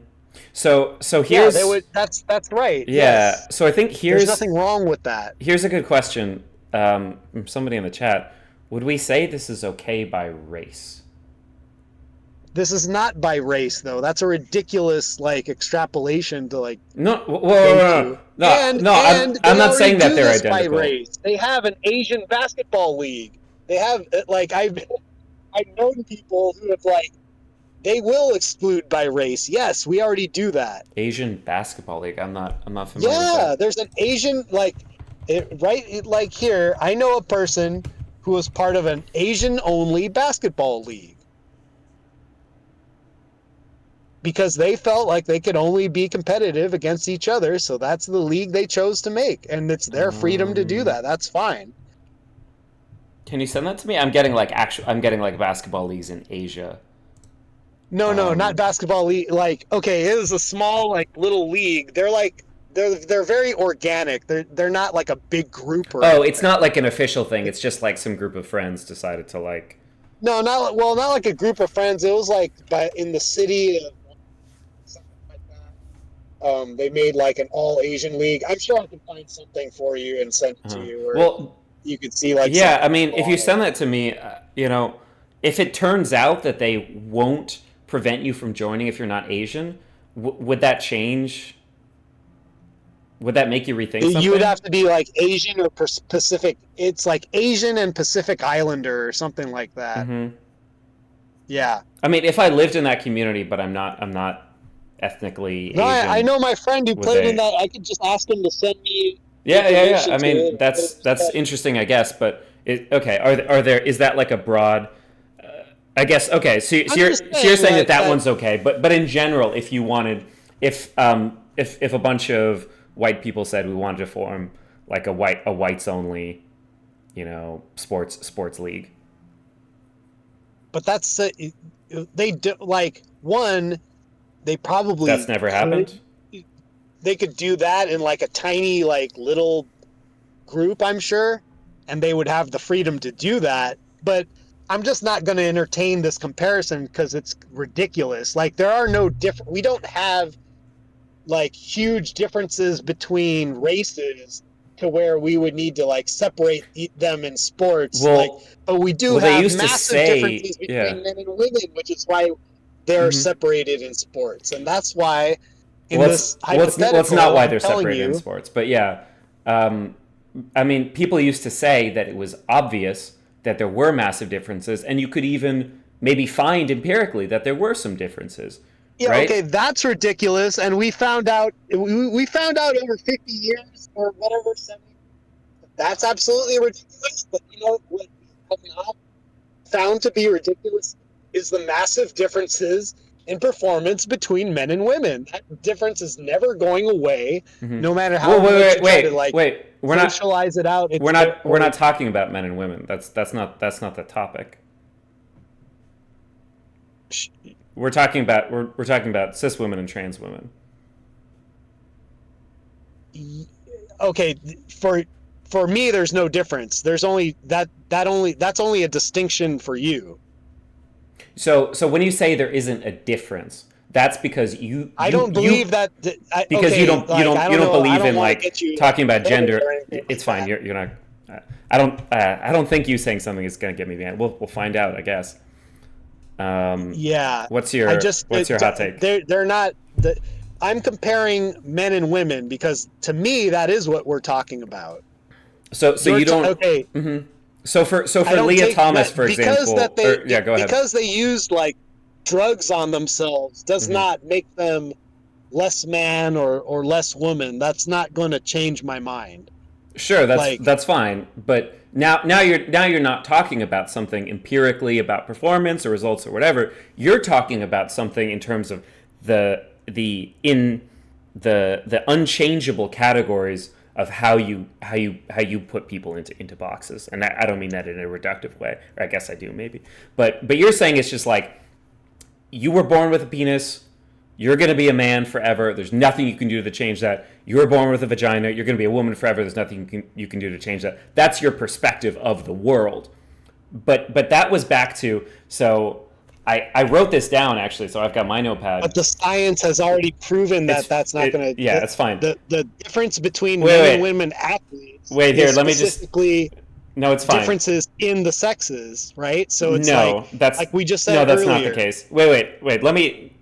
So yeah, they here's would. That's right. yeah. Yes, So I think there's nothing wrong with that. here's a good question from somebody in the chat. Would we say this is okay by race? This is not by race, though. That's a ridiculous like extrapolation to like No, go to. no. And I'm they not already saying that do they're this by identical. race. They have an Asian basketball league. They have like I've known people who have like they will exclude by race. Yes, we already do that. Asian basketball league. I'm not familiar with Yeah, that. there's an Asian like here. I know a person who was part of an Asian only basketball league because they felt like they could only be competitive against each other. So that's the league they chose to make. And it's their freedom to do Um, that. That's fine. can you send that to me? I'm getting like basketball leagues in Asia. No, no, not Um, basketball league. Like, okay, it was a small, like, little league. They're very organic. They're not like a big group or oh, it's not anything. like an official thing. It's just like some group of friends decided to like. No, not well, not like a group of friends. It was like in the city of something like that. They made like an all Asian league. I'm sure I can find something for you and send it to you where Well, you could see like some yeah. I mean, people if you on it. send that to me, if it turns out that they won't prevent you from joining if you're not Asian, would that change? Would that make you rethink You would something? have to be like Asian or Pacific. It's like Asian and Pacific Islander or something like that. hmm Yeah. I mean, if I lived in that community, but I'm not ethnically No, I Asian, know my friend who would played in they? that. I could just ask him to send me Yeah, yeah, yeah. information I to mean, it. Put it that's together. interesting, I guess. But okay, are there is that like a broad? I guess okay. I'm just so you're saying saying that that that one's okay, but in general, if you wanted, if a bunch of white people said we wanted to form like a whites only, sports league, but that's they do like one they that's probably never happened. could they could do that in like a tiny like little group, I'm sure, and they would have the freedom to do that. But I'm just not going to entertain this comparison because it's ridiculous. Like there are no different. We don't have like huge differences between races to where we would need to like separate them in sports. Like, Well, but we do well, they have used to massive say, differences yeah. between men and women, which is why they're hmm separated in sports. And that's why in Well, this it's not hypothetical, why I'm they're telling separated in you, sports, but yeah. Um, I mean, people used to say that it was obvious that there were massive differences, and you could even maybe find empirically that there were some differences, yeah, okay, right? that's ridiculous. And we found out over 50 years or whatever, 70. That's absolutely ridiculous. But you know what we have not found to be ridiculous is the massive differences in performance between men and women. That difference is never going away, hmm no matter how Well, much you try to like wait. socialize it out. It's there We're or not talking about men and women. That's not the topic. We're talking about cis women and trans women. okay, for me there's no difference. There's only that's only a distinction for you. So when you say there isn't a difference, that's because I don't believe that. because Okay, like I you don't don't know. I believe don't in want to like get you talking about offended gender. or anything like It's fine. that. You're not. I don't think you saying something is going to get me mad. We'll find out, I guess. Yeah, What's I your just what's your hot take? they're not the. I'm comparing men and women because to me that is what we're talking about. So you don't. Okay. I So for don't Leah take Thomas, that for because example, or yeah, go ahead. because they used like drugs on themselves does Hmm. not make them less man or less woman. That's not going to change my mind. Sure, that's Like that's fine, but now you're not talking about something empirically about performance or results or whatever. You're talking about something in terms of the unchangeable categories of how you put people into boxes. And I don't mean that in a reductive way, or I guess I do maybe. But you're saying it's just like you were born with a penis. You're going to be a man forever. There's nothing you can do to change that. You were born with a vagina. You're going to be a woman forever. There's nothing you can do to change that. That's your perspective of the world. But that was back to, so I wrote this down actually. So I've got my notepad. but the science has already proven that that's not going to Yeah, it's fine. the difference between Wait, men and wait, women athletes wait. Here, is let me just. specifically No, it's fine. differences in the sexes, right? So it's No, that's like we just no, said that's not the earlier. case. Wait.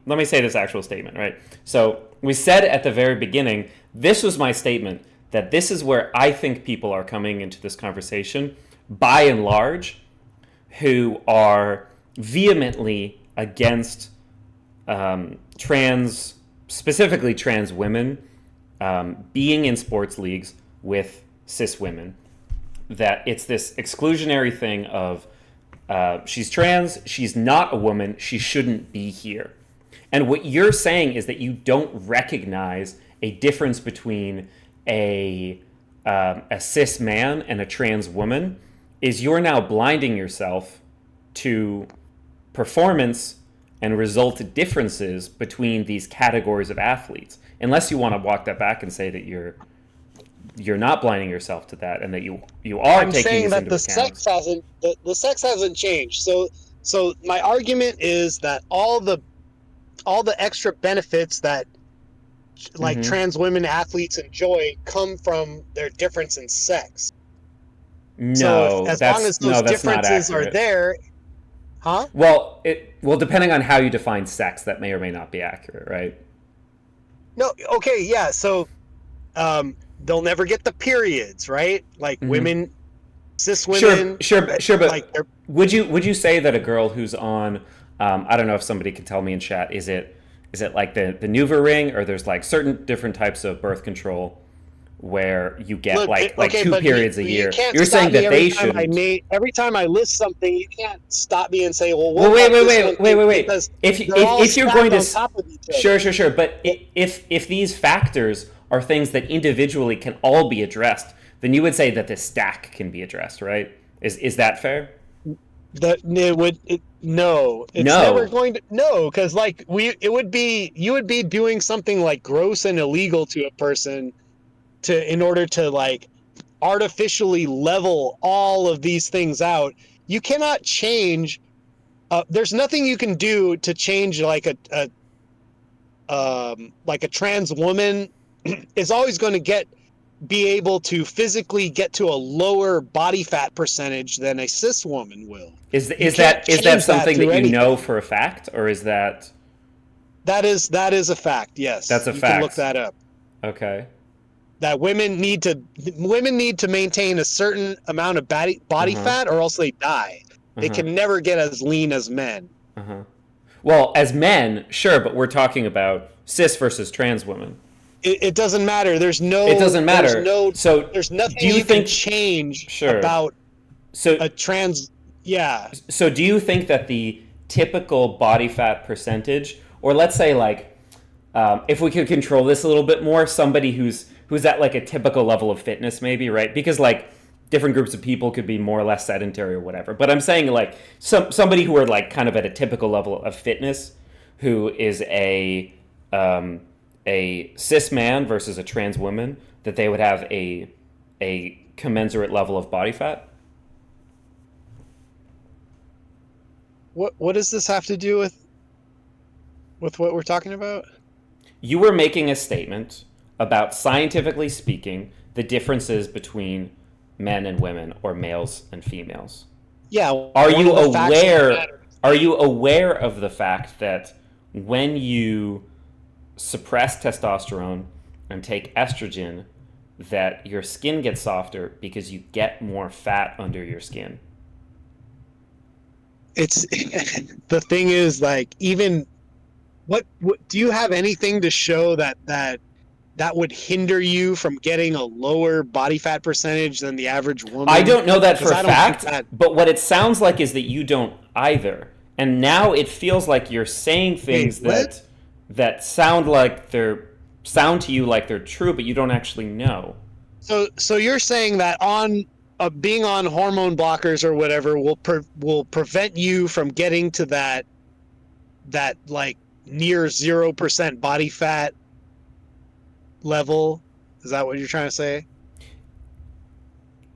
Let me say this actual statement, right? So we said at the very beginning, this was my statement that this is where I think people are coming into this conversation, by and large, who are vehemently against specifically trans women, being in sports leagues with cis women. That it's this exclusionary thing of she's trans, she's not a woman, she shouldn't be here. And what you're saying is that you don't recognize a difference between a cis man and a trans woman. Is you're now blinding yourself to performance and result differences between these categories of athletes. Unless you want to walk that back and say that you're not blinding yourself to that, and that you are I'm taking saying this that into account. the sex hasn't changed. So my argument is that all the extra benefits that like Hmm. trans women athletes enjoy come from their difference in sex. So if No, as long as those that's not differences are accurate. there, huh? Well, depending on how you define sex, that may or may not be accurate, right? No, okay, yeah. So they'll never get the periods, right? Like Hmm. cis Sure, women, sure, like but would you say that a girl who's on, I don't know if somebody can tell me in chat, is it like the Nuva ring, or there's like certain different types of birth control where you get look, like okay, two but periods a you year? can't You're stop saying me that they shouldn't. every time I list something. You can't stop me and say, well, what Well, wait, about wait, this one wait, wait, thing? wait, wait. Because If they're all if you're going stacked to, on top of each other. sure. But if these factors are things that individually can all be addressed, then you would say that the stack can be addressed, right? Is that fair? That it would no, it's never No. going to no, because like it would be you would be doing something like gross and illegal to a person to in order to like artificially level all of these things out. You cannot change. There's nothing you can do to change like a trans woman is always going to be able to physically get to a lower body fat percentage than a cis woman will. Is You is can't that is that change that something through that you know anything. for a fact, or is That is a fact. that's Yes, a you can look fact? that up. Okay. That women need to maintain a certain amount of Uh body huh. fat or else they die. Uh They huh. can never get as lean as men. Uh huh. Well, as men, sure, but we're talking about cis versus trans women. It doesn't matter. It doesn't matter. So, there's do nothing you you can think? change Sure. about So, a trans. Yeah, do you think that the typical body fat percentage, or let's say like, if we could control this a little bit more, somebody who's at like a typical level of fitness, maybe, right? Because like different groups of people could be more or less sedentary or whatever. But I'm saying like somebody who are like kind of at a typical level of fitness, who is a cis man versus a trans woman, that they would have a commensurate level of body fat. what does this have to do with what we're talking about? You were making a statement about, scientifically speaking, the differences between men and women, or males and females. Yeah, Are one you of the facts of the aware? matter. Are you aware of the fact that when you suppress testosterone and take estrogen, that your skin gets softer because you get more fat under your skin? It's the thing is, like, even what do you have anything to show that would hinder you from getting a lower body fat percentage than the average I woman? don't know that for Because a I don't think fact, that. but what it sounds like is that you don't either. And now it feels like you're saying Wait, things what? that sound to you like they're true, but you don't actually know. So you're saying that on being on hormone blockers or whatever will prevent you from getting to that like near 0% body fat level? Is that what you're trying to say?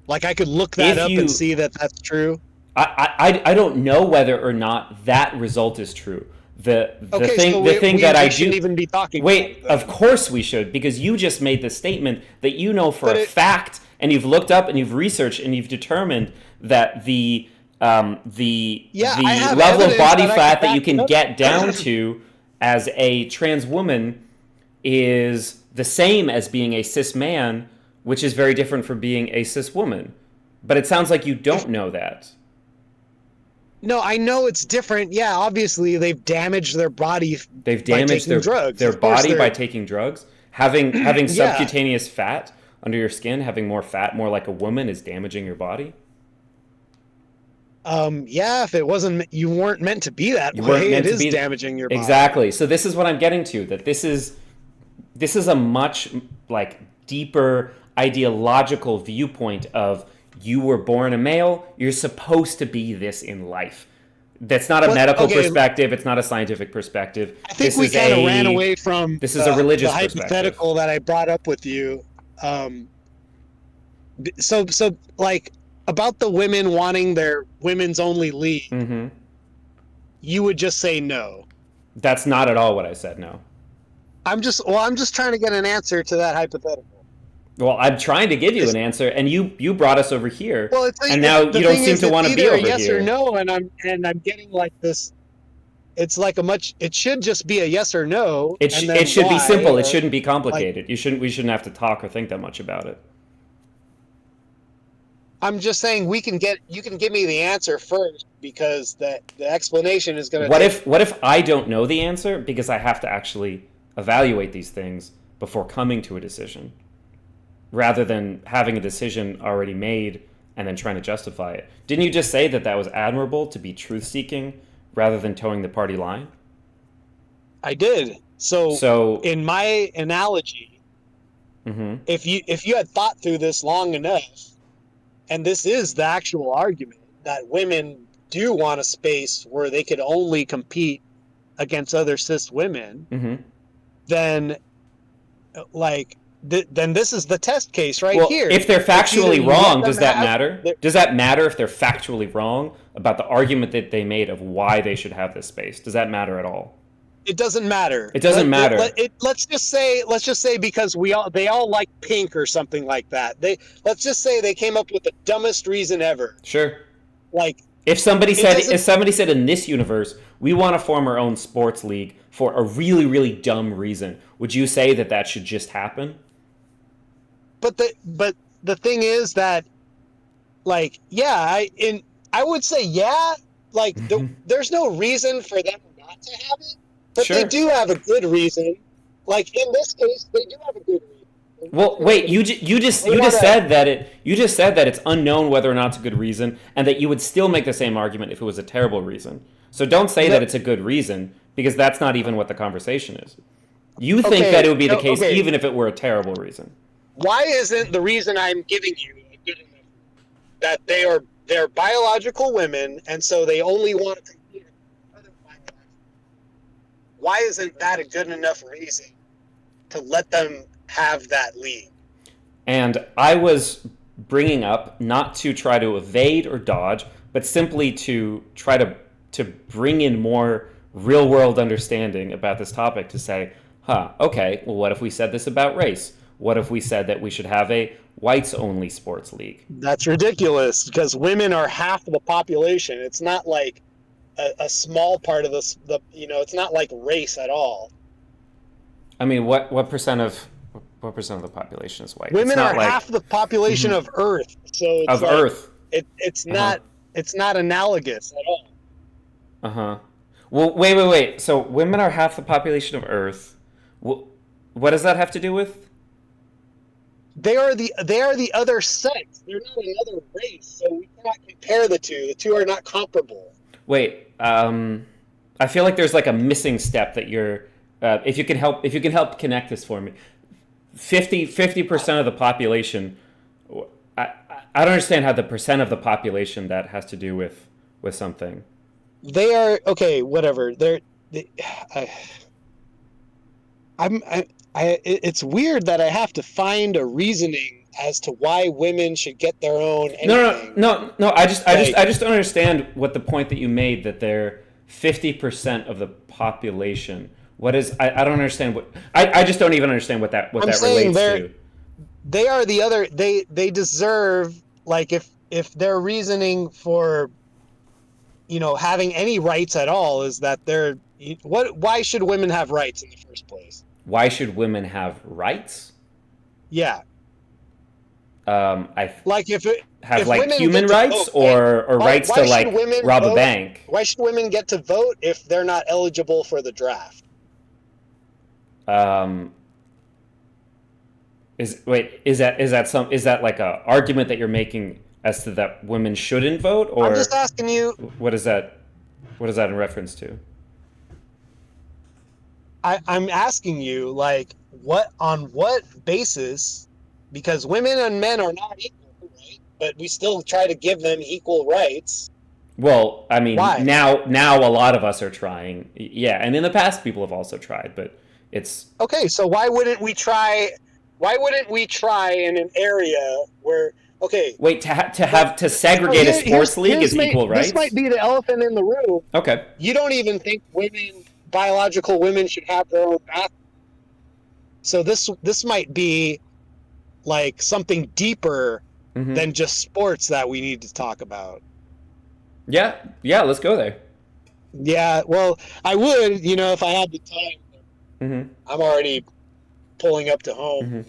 Like, I could look that If up and you see that that's true. I don't know whether or not that result is true. Okay, so The thing that I we shouldn't do even be talking about it wait, of then. course we should, because you just made the statement that you know for But a it, fact, and you've looked up and you've researched and you've determined that yeah, I the have level of evidence body that I can fat that back you it can up. get down to as a trans woman is the same as being a cis man, which is very different from being a cis woman. But it sounds like you If don't know that. no, I know it's different. Yeah, obviously they've damaged their body They've by damaged taking drugs. their Of course body by they're taking drugs. Having yeah. subcutaneous fat under your skin, having more fat, more like a woman, is damaging your body. Yeah, if it wasn't, you weren't meant to be that You weren't way, it meant to is be damaging your body. exactly. So this is what I'm getting to. That this is a much like deeper ideological viewpoint of you were born a male. You're supposed to be this in life. That's not a What? medical Okay, perspective. It's not a scientific perspective. I think we kind of ran away from This is a the religious perspective. hypothetical that I brought up with you. Um, so like about the women wanting their women's only league, Hmm. you would just say no. That's not at all what I said. No. I'm just trying to get an answer to that hypothetical. Well, I'm trying to give you It's, an answer, and you brought us over here, well, and now the you don't thing seem is, to it's want to be either a over yes or here. no, and I'm getting like this. It's like a much. It should just be a yes or no, and It then should be why, simple. It or shouldn't be like complicated. We shouldn't have to talk or think that much about it. I'm just saying you can give me the answer first because the explanation is going to What take. if I don't know the answer because I have to actually evaluate these things before coming to a decision, rather than having a decision already made and then trying to justify it? Didn't you just say that that was admirable to be truth seeking rather than towing the party line? I did. So So, in my analogy, hmm, if you had thought through this long enough, and this is the actual argument that women do want a space where they could only compete against other cis women, hmm. then like then this is the test case right Well, here. if they're It's either factually you let wrong, them does that have matter? their, Does that matter if they're factually wrong about the argument that they made of why they should have this space? Does that matter at all? it doesn't matter. It doesn't matter. Let's just say because they all like pink or something like that. Let's just say they came up with the dumbest reason ever. Sure. Like it If doesn't. somebody said in this universe, we want to form our own sports league for a really, really dumb reason, would you say that that should just happen? But the thing is that like yeah, I would say yeah. Like there's no reason for them not to have it, but they Sure. do have a good reason. Like in this case, they do have a good reason. Well, wait. They want to. You just said that it's unknown whether or not it's a good reason, and that you would still make the same argument if it was a terrible reason. So don't say No, that it's a good reason, because that's not even what the conversation is. You think that it okay, would be the no, case okay. even if it were a terrible reason. Why isn't the reason I'm giving you a good enough that they're biological women and so they only want to compete with other biological? Why isn't that a good enough reason to let them have that lead? And I was bringing up not to try to evade or dodge, but simply to try to bring in more real world understanding about this topic, to say, huh, okay, well, what if we said this about race? What if we said that we should have a whites only sports league? That's ridiculous because women are half of the population. It's not like a small part of the it's not like race at all. I mean, what percent of the population is white? It's Women not are like half the population Mhm. of Earth, so it's Of like Earth. it's Uh huh. not analogous at all. Uh huh. Well, wait. So women are half the population of Earth. What does that have to do with? They are the other sex. They're not another race, so we cannot compare the two. The two are not comparable. Wait. I feel like there's like a missing step that you're. If you can help connect this for me. 50% of the population. I I don't understand how the percent of the population that has to do with something. They are okay. Whatever. They, I, I'm. It's weird that I have to find a reasoning as to why women should get their own No, no, anything. no, no. I just, I just, Like, I just don't understand what the point that you made that they're 50% of the population. What is? I don't understand what. I just don't even understand what I'm that saying relates to. they are the other. They deserve, like, if their reasoning for having any rights at all is that they're what why should women have rights in the first place? Why should women have rights? Yeah, I like have if like women human get to rights vote, right? or why rights to why should like women rob a vote? bank. Why should women get to vote if they're not eligible for the draft? Um, is that like a argument that you're making as to that women shouldn't vote, I'm just or asking you. what is that? What is that in reference to? I'm asking you, like, on what basis? Because women and men are not equal, right? But we still try to give them equal rights. Well, I mean, Why? now a lot of us are trying. Yeah, and in the past people have also tried, but it's Okay, so why wouldn't we try? Why wouldn't we try in an area where? Okay, wait to but have to so segregate a sports league here's is equal this might rights? be the elephant in the room. Okay. You don't even think biological women, should have their own bathroom. So this might be like something deeper Mhm. than just sports that we need to talk about. Yeah. Yeah, let's go there. Yeah, well, I would, if I had the time. Mhm. I'm already pulling up to home, Mhm.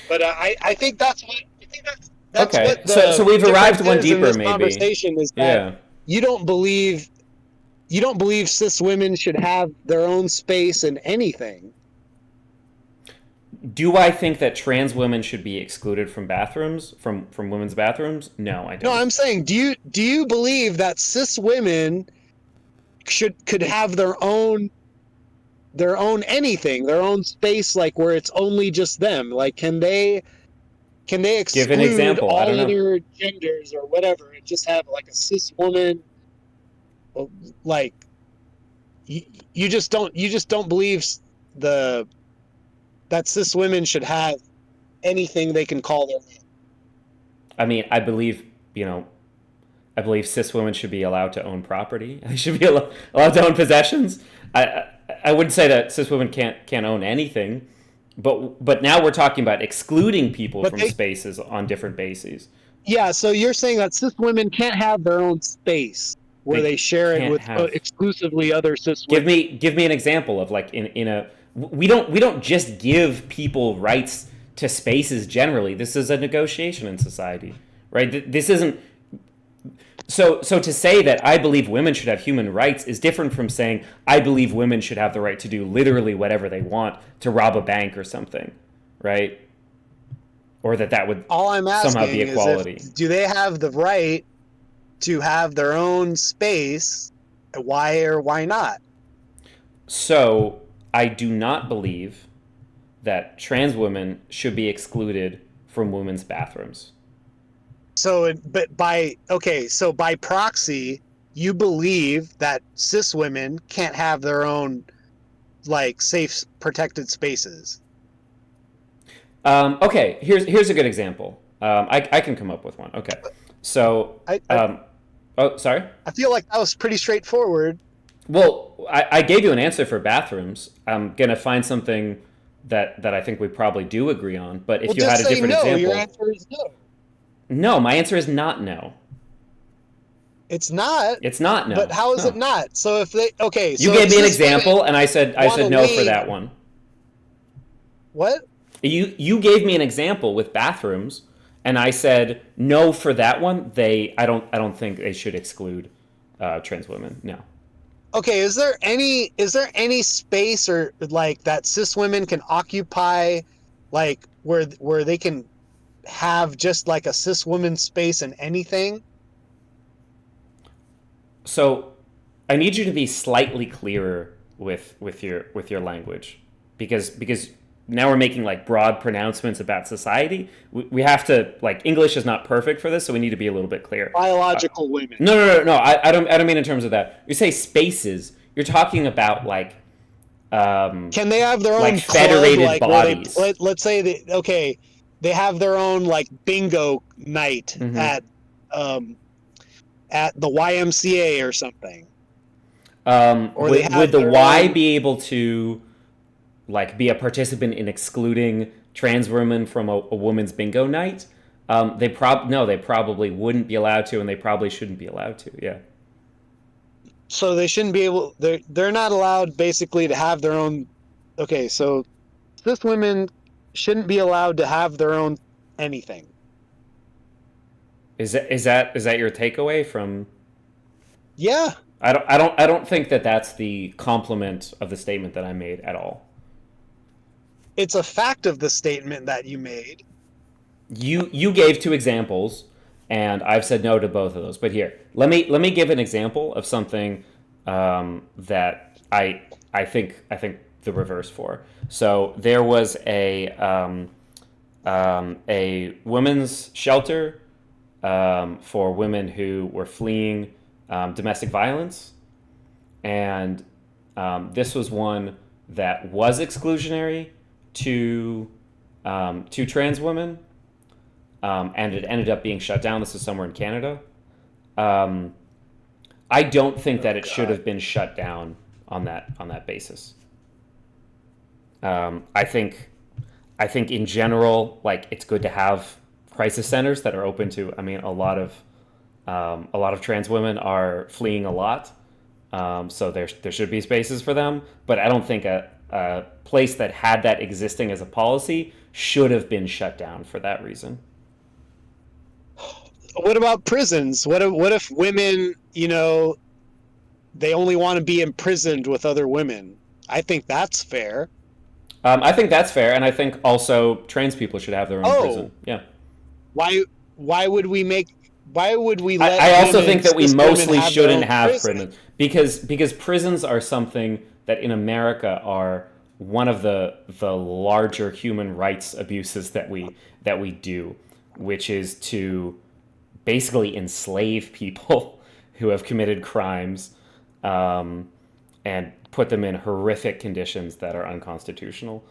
but I think that's what Okay. So the we've arrived difference one is in deeper this maybe. conversation is that Yeah. you don't believe you don't believe cis women should have their own space in anything. Do I think that trans women should be excluded from bathrooms from women's bathrooms? No, I No, don't. I'm saying, do you believe that cis women could have their own anything, their own space, like where it's only just them? Like, can they Give an exclude example. I don't all know. other genders or whatever and just have like a cis woman? Like, you just don't believe the that cis women should have anything they can call their own. I mean, I believe cis women should be allowed to own property. They should be allowed to own possessions. I wouldn't say that cis women can't own anything, but now we're talking about excluding people But from spaces on different bases. yeah, so you're saying that cis women can't have their own space where They they share it can't with have. exclusively other cis Give women. me give me an example of like in a we don't just give people rights to spaces generally. This is a negotiation in society, right? This isn't so to say that I believe women should have human rights is different from saying I believe women should have the right to do literally whatever they want to rob a bank or something, right? Or that would All I'm somehow be asking is, if equality. do they have the right to have their own space? Why or why not? So I do not believe that trans women should be excluded from women's bathrooms. So by proxy, you believe that cis women can't have their own, like, safe, protected spaces. Okay, here's a good example. I can come up with one. Okay, so I, I oh sorry. I feel like that was pretty straightforward. Well, I gave you an answer for bathrooms. I'm gonna find something that I think we probably do agree on. But Well, if you just had a say different no. Your example, answer is no. no, my answer is not no. It's not. It's not. But No, how is it no. not? So if they okay, You so if gave me an cis example, women and I want to said no for lead, that one. what? You gave me an example with bathrooms, and I said no for that one. I don't think they should exclude trans women. No. Okay, is there any space or like that cis women can occupy, like where they can have just like a cis woman space in anything? So I need you to be slightly clearer with your language, because now we're making like broad pronouncements about society. We have to, like, English is not perfect for this, so we need to be a little bit clear. Biological women. No. I don't mean in terms of that. You say spaces. You're talking about Can they have their like own club, federated like where bodies. let's say they have their own like bingo night Hmm. um at the YMCA or something, or they Would have the their Y own. be able to like be a participant in excluding trans women from a woman's bingo night? They probably wouldn't be allowed to, and they probably shouldn't be allowed to. Yeah. So they shouldn't be able. They're not allowed basically to have their own. Okay, so cis women shouldn't be allowed to have their own anything. Is that your takeaway from? Yeah, I don't think that that's the complement of the statement that I made at all. it's a fact of the statement that you made. You gave two examples, and I've said no to both of those. But here, let me give an example of something that I think the reverse for. So there was a women's shelter for women who were fleeing domestic violence, and this was one that was exclusionary to trans women, and it ended up being shut down. This is somewhere in Canada. Um, I don't think Oh that it should God. have been shut down on that basis. I think in general, like, it's good to have crisis centers that are open to. I mean, a lot of trans women are fleeing a lot, so there should be spaces for them. But I don't think a place that had that existing as a policy should have been shut down for that reason. What about prisons? What if women, they only want to be imprisoned with other women? I think that's fair. I think that's fair, and I think also trans people should have their own prison. Oh, Yeah. why why would we make why would we let I also think that we cis women mostly have their shouldn't own have prison? prisons, because prisons are something that in America are one of the larger human rights abuses that we do, which is to basically enslave people who have committed crimes, um, and put them in horrific conditions that are unconstitutional.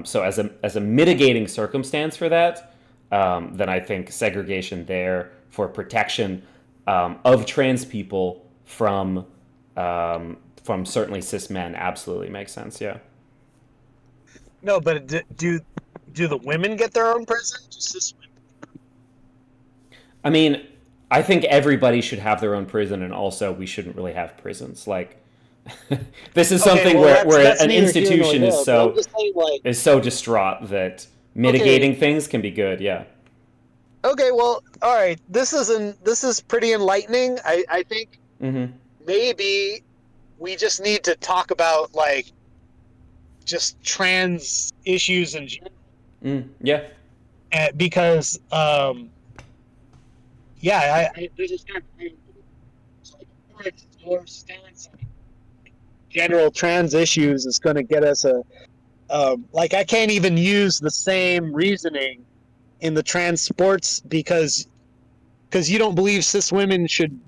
So as a mitigating circumstance for that, then I think segregation there for protection of trans people from certainly cis men absolutely makes sense. Yeah. No, but do the women get their own prison? Just cis women? I mean, I think everybody should have their own prison, and also we shouldn't really have prisons. Like, this is Okay, something well where that's an neither here nor institution there. But I'm just saying, like, is so distraught that okay, mitigating things can be good. Yeah. okay, well, all right. This is pretty enlightening. I think Mm-hmm. maybe we just need to talk about like just trans issues in general, Yeah. because yeah, this is kind of so like your stance on general trans issues is going to get us a like I can't even use the same reasoning in the trans sports because you don't believe cis women should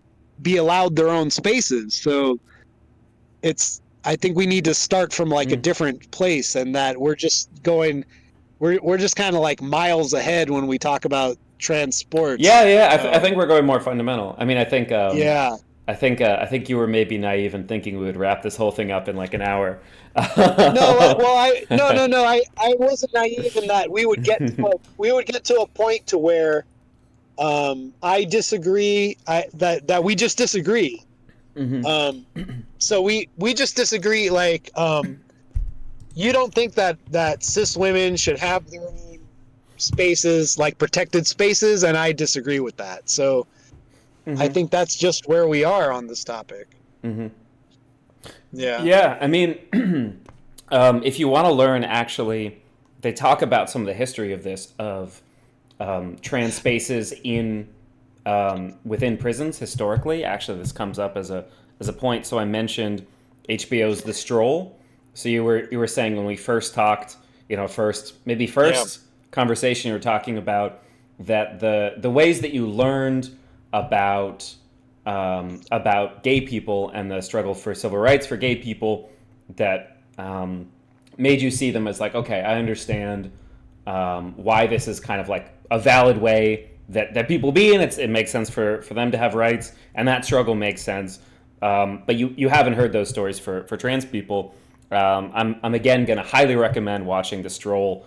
be allowed their own spaces. So it's I think we need to start from like a Mm. different place, and that we're just kind of like miles ahead when we talk about trans sports. Yeah. I think we're going more fundamental. I mean, Yeah. I think you were maybe naive in thinking we would wrap this whole thing up in like an hour. No, well, I no, I wasn't naive in that we would get to a point to where I disagree. That we just disagree. Mm-hmm. So we just disagree. Like, you don't think that cis women should have their own spaces, like protected spaces, and I disagree with that. So I Mm-hmm. think that's just where we are on this topic. Mm-hmm. Yeah. Yeah, I mean, if you want to learn, actually, they talk about some of the history of this, of trans spaces in within prisons historically. Actually, this comes up as a point. So I mentioned HBO's The Stroll. So you were saying when we first talked, Yeah. first conversation, you were talking about that the ways that you learned about gay people and the struggle for civil rights for gay people that made you see them as like, okay, I understand why this is kind of like a valid way that people be in. It makes sense for them to have rights, and that struggle makes sense. But you haven't heard those stories for trans people. I'm again going to highly recommend watching The Stroll,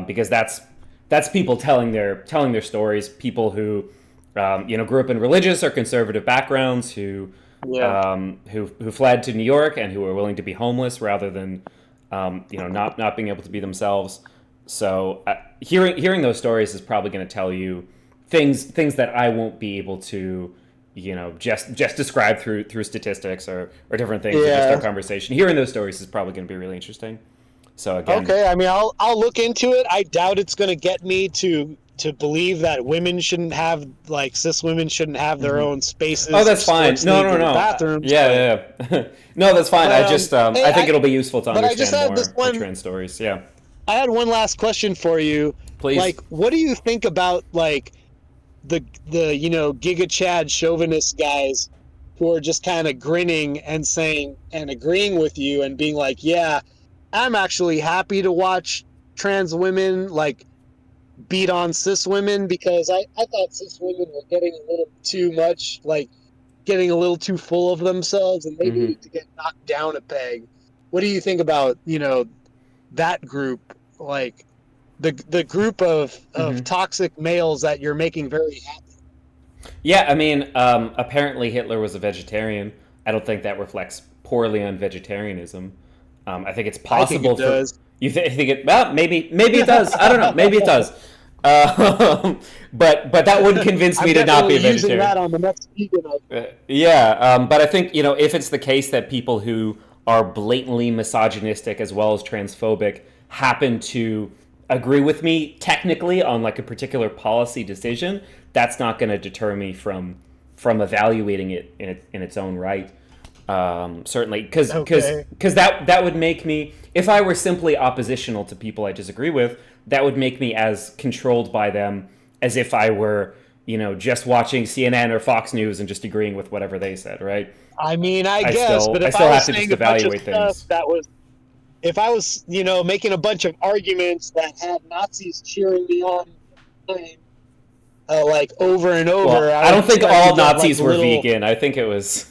because that's people telling their stories. People who grew up in religious or conservative backgrounds, Yeah. who fled to New York and who were willing to be homeless rather than not being able to be themselves. So hearing those stories is probably going to tell you things that I won't be able to just describe through statistics or different things or just our Yeah. conversation. Hearing those stories is probably going to be really interesting. So again, Okay. I mean, I'll look into it. I doubt it's going to get me to believe that women shouldn't have, like, cis women shouldn't have their mhm. own Oh, spaces or that's fine. sports No, leagues no, or no. bathrooms. Yeah, yeah. No, that's fine. But I just hey, I think it'll be useful to I just understand had this more one. trans stories. Yeah, I had one last question for you. please. Like, what do you think about, like, the Giga Chad chauvinist guys who are just kind of grinning and saying and agreeing with you and being like, yeah, I'm actually happy to watch trans women, like, beat on cis women, because I thought cis women were getting a little too much, like, getting a little too full of themselves, and they Hmm. needed to get knocked down a peg. What do you think about, that group, like, the group of Hmm. toxic males that you're making very happy? Yeah, I mean, apparently Hitler was a vegetarian. I don't think that reflects poorly on vegetarianism. I think it's I think it possible for does. think it. Well, maybe it does. I don't know. Maybe it does. But that wouldn't convince I'm me to not be definitely a using vegetarian. that on the next vegan. Yeah, but I think if it's the case that people who are blatantly misogynistic as well as transphobic happen to agree with me technically on like a particular policy decision, that's not going to deter me from evaluating it in its own right. Certainly, Okay. because that would make me, if I were simply oppositional to people I disagree with, that would make me as controlled by them as if I were just watching CNN or Fox News and just agreeing with whatever they said. Right? I mean, I I guess, still but I if I still was have to just saying a bunch of evaluate stuff things. that was, if I was, making a bunch of arguments that had Nazis cheering me on, like, over and over, Well, I I don't would think start to all get, like, Nazis a were little. vegan. I think it was.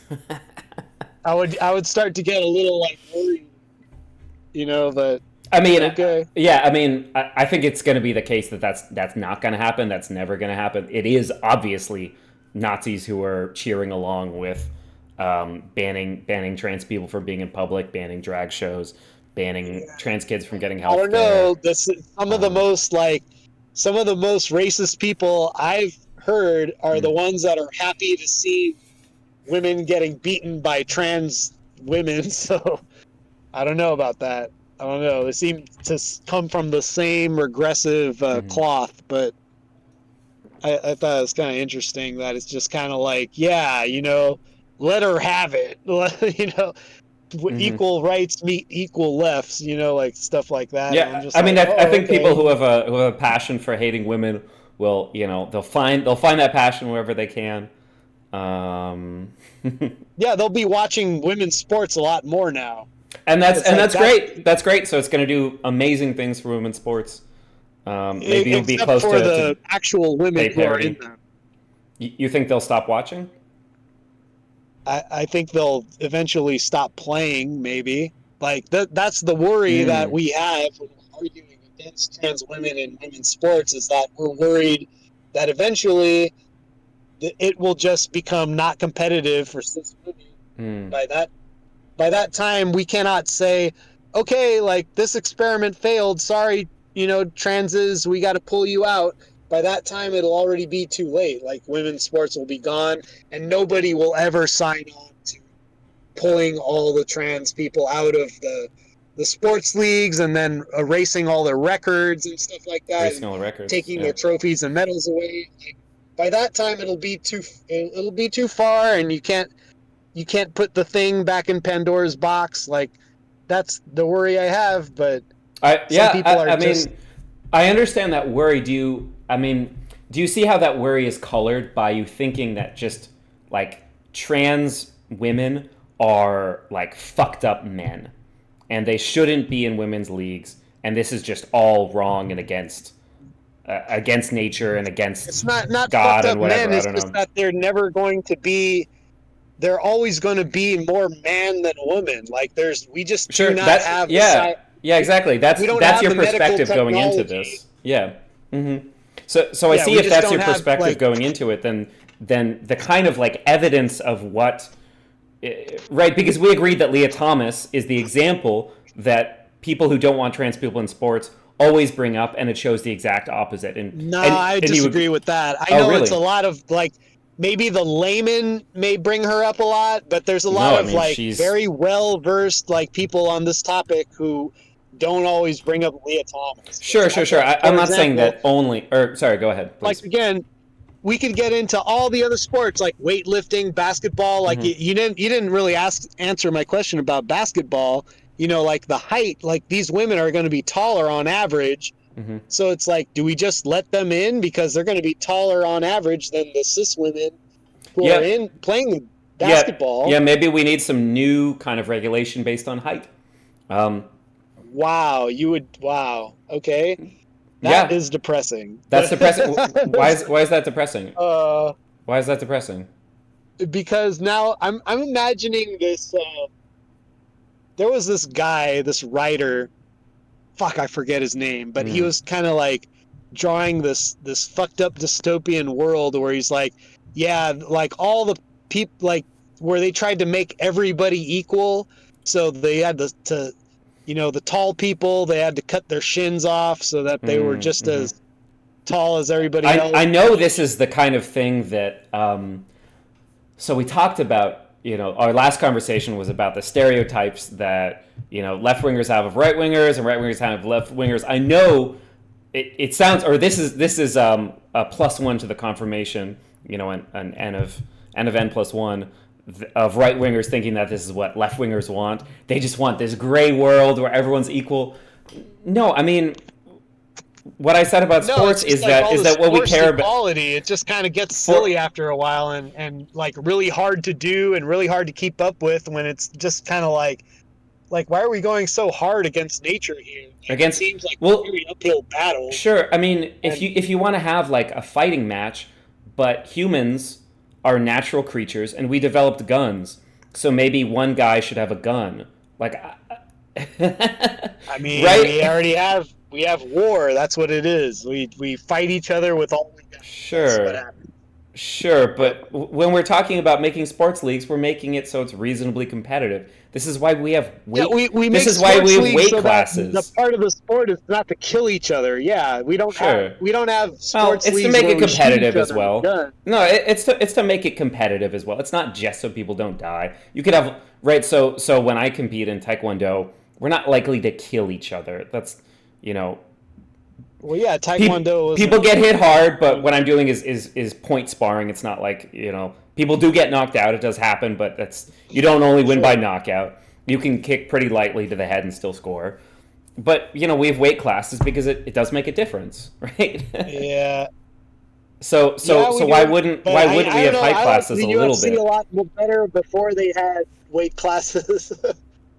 I would start to get a little, like, worried, but I mean, okay. yeah, I mean, I think it's going to be the case that that's not going to happen. That's never going to happen. It is obviously Nazis who are cheering along with banning trans people from being in public, banning drag shows, banning trans kids from getting I health don't care. know. This some of the Um, most like some of the most racist people I've heard are the mm, ones that are happy to see women getting beaten by trans women. So I don't know about that. I don't know. They seem to come from the same regressive mhm, cloth, but I thought it was kind of interesting that it's just kind of like, yeah, let her have it. mhm. Equal rights meet equal lefts, like stuff like that. And I'm Yeah, just I mean, like, I oh, think people okay. who have a passion for hating women will, they'll find that passion wherever they can. Um, Yeah, they'll be watching women's sports a lot more now. and that's It's and like that's that, great. That's great. So it's going to do amazing things for women's sports. Maybe you'll be except close for to the actual women pay who are in parity. them. You think they'll stop watching? I think they'll eventually stop playing, maybe. Like that's the worry that Mm. we have when we're arguing against trans women in women's sports, is that we're worried that eventually it will just become not competitive for cis women. Hmm. By that time, we cannot say, okay, like this experiment failed. Sorry, transes, we got to pull you out. By that time, it'll already be too late. Like women's sports will be gone, and nobody will ever sign on to pulling all the trans people out of the sports leagues and then erasing all their records and stuff like that, Racing and all the records. taking Yeah. their trophies and medals away. Like, by that time, it'll be too far, and you can't put the thing back in Pandora's box. Like, that's the worry I have. But some people are I just mean, I understand that worry. Do you see how that worry is colored by you thinking that just like trans women are like fucked up men and they shouldn't be in women's leagues, and this is just all wrong and against nature and it's against not God fucked and up whatever. men. I It's don't just know. that they're never going to be. They're always going to be more man than woman. Like we just do Sure, not that have the yeah, yeah, exactly. we don't That's have your the medical perspective going into technology. this. Yeah. So I Yeah, see we if just that's don't your have perspective like going into it, then the kind of like evidence of what, right? Because we agreed that Leah Thomas is the example that people who don't want trans people in sports always bring up, and it shows the exact opposite. No, And I and you disagree with that. I oh know it's a really? lot of like maybe the layman may bring her up a lot, but there's a lot No, I of mean like she's very well versed like people on this topic who don't always bring up Leah Thomas. sure, sure. Like I'm for not saying example, that only. Or sorry, go ahead, like please. again, we could get into all the other sports like weightlifting, basketball. Like Hmm. you didn't really answer my question about basketball. Like the height, like these women are going to be taller on average. Hmm. So it's like, do we just let them in because they're going to be taller on average than the cis women who are Yep. in playing Yeah, basketball? yeah. Maybe we need some new kind of regulation based on height. Um, Wow, wow. Okay, that yeah, is depressing. that's depressing. Why is that depressing? uh, Why is that depressing? because now I'm imagining this. There was this guy, this writer. Fuck, I forget his name, but he Mm, was kind of like drawing this fucked up dystopian world where he's like, yeah, like all the people like where they tried to make everybody equal, so they had to the tall people they had to cut their shins off so that they were just mm-hmm. as tall as everybody I else. know this is the kind of thing that. So we talked about. Our last conversation was about the stereotypes that left wingers have of right wingers and right wingers have of left wingers. I know it sounds, or this is a +1 to the confirmation. An n of n+1 of right wingers thinking that this is what left wingers want. They just want this gray world where everyone's equal. No, I mean, what I said about No, it's sports just is like that all is this that what we forced care about. equality. It just kind of gets For silly after a while, and like really hard to do and really hard to keep up with when it's just kind of like why are we going so hard against nature here? Like, it against seems like a well, very uphill battle. sure. I mean, if And you want to have like a fighting match, but humans are natural creatures and we developed guns, so maybe one guy should have a gun. Like, I mean, right? we have war. That's what it is. We fight each other with all we got. That's what Sure. happens. Sure, But but when we're talking about making sports leagues, we're making it so it's reasonably competitive. This is why we have yeah, weight. we This make is why we sports have leagues weight so that the classes. part of the sport is not to kill each other. Yeah, Sure. we don't have Well, sports it's to leagues make where it we shoot each competitive as other with well. guns. No, it's to make it competitive as well. It's not just so people don't die. You could have right. So when I compete in Taekwondo, we're not likely to kill each other. That's you know Well, yeah, Taekwondo people isn't. get hit hard, but what I'm doing is point sparring. It's not like people do get knocked out. It does happen, but that's you don't only win by Sure. knockout. You can kick pretty lightly to the head and still score. But we have weight classes because it does make a difference, right? Yeah, so yeah, so we so why do. wouldn't But why wouldn't I we don't have know. height I like classes the a little UFC a bit? lot better before they had weight classes.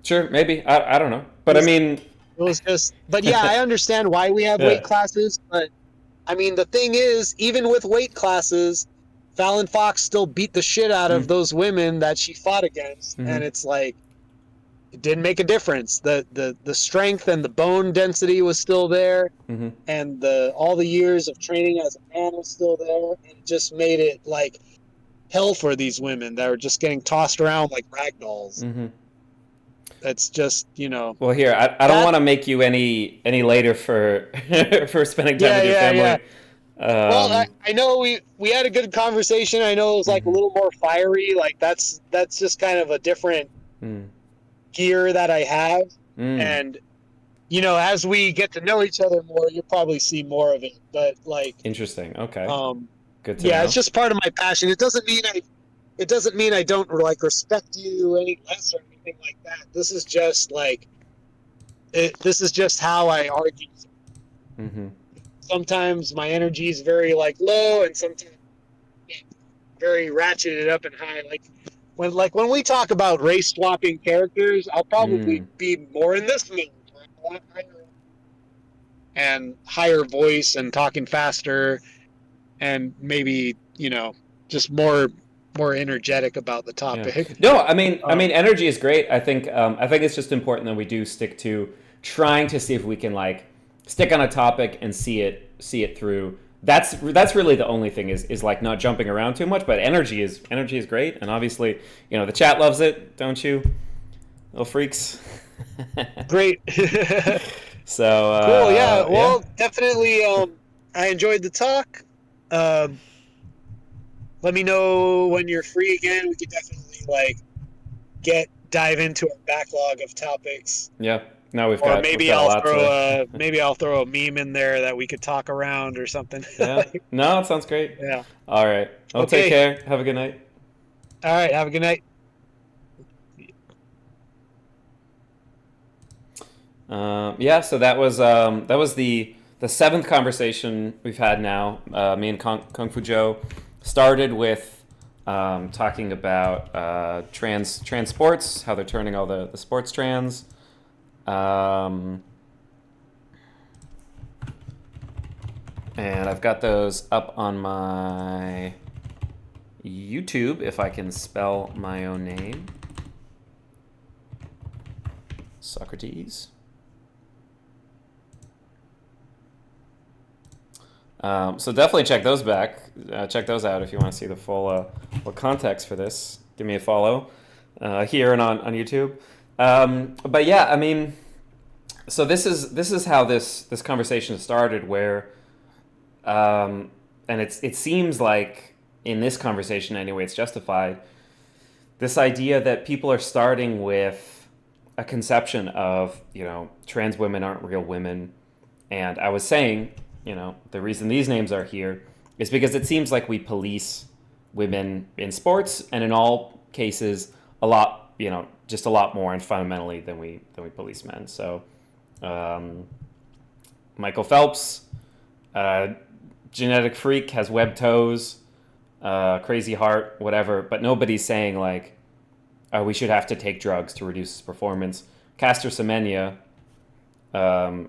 Sure, maybe. I don't know. But I It mean, was just, but yeah, I understand why we have weight yeah. classes. But I mean, the thing is, even with weight classes, Fallon Fox still beat the shit out of Mm-hmm. those women that she fought against, and it's like, it didn't make a difference. The strength and the bone density was still there, Mm-hmm. and the all the years of training as a man was still there. And it just made it like hell for these women that were just getting tossed around like rag dolls. Mm-hmm. That's just, Well, here, I don't that. want to make you any later for for spending time Yeah, with your yeah, yeah. family. Well, Um, I know we had a good conversation. I know it was like a mhm. little more fiery. Like that's just kind of a different Mm. gear that I have. Mm. And as we get to know each other more, you'll probably see more of it. But like, Interesting. Okay. um, Good to yeah, it's know. just part of my passion. It doesn't mean I don't like respect you any less or anything like that. This is just how I argue. Mm-hmm. Sometimes my energy is very like low, and sometimes very ratcheted up and high. Like when we talk about race swapping characters, I'll probably Mm. be more in this mode, a lot higher and higher voice and talking faster, and maybe just more energetic about the Yeah. topic. No, I Um, mean, energy is great. I think it's just important that we do stick to trying to see if we can like stick on a topic and see it through. That's really the only thing is like not jumping around too much. But energy is great, and obviously, the chat loves it, don't you, little freaks? Great. So Cool. Yeah. yeah, Well, definitely. I enjoyed the talk. Um, Let me know when you're free again. We could definitely like get dive into a backlog of topics. yeah. No, Or we've maybe got a I'll lot throw to. a meme in there that we could talk around or something. Yeah. No, it sounds great. Yeah. All right. Well, take Okay. care. Have a good night. All right. Have a good night. Yeah, so that was the seventh conversation we've had now. Me and Kung Fu Joe started with talking about trans sports, how they're turning all the sports trans. Um, and I've got those up on my YouTube if I can spell my own name. Socrates. So definitely check those back. Check those out if you want to see the full context for this. Give me a follow here and on YouTube. But yeah, I mean, so this is how this conversation started, where and it seems like in this conversation anyway, it's justified. This idea that people are starting with a conception of trans women aren't real women, and I was saying, the reason these names are here is because it seems like we police women in sports, and in all cases, a lot, just a lot more and fundamentally than we police men. So, um, Michael Phelps, uh, genetic freak, has webbed toes, crazy heart, whatever. But nobody's saying like, we should have to take drugs to reduce his performance. Caster Semenya,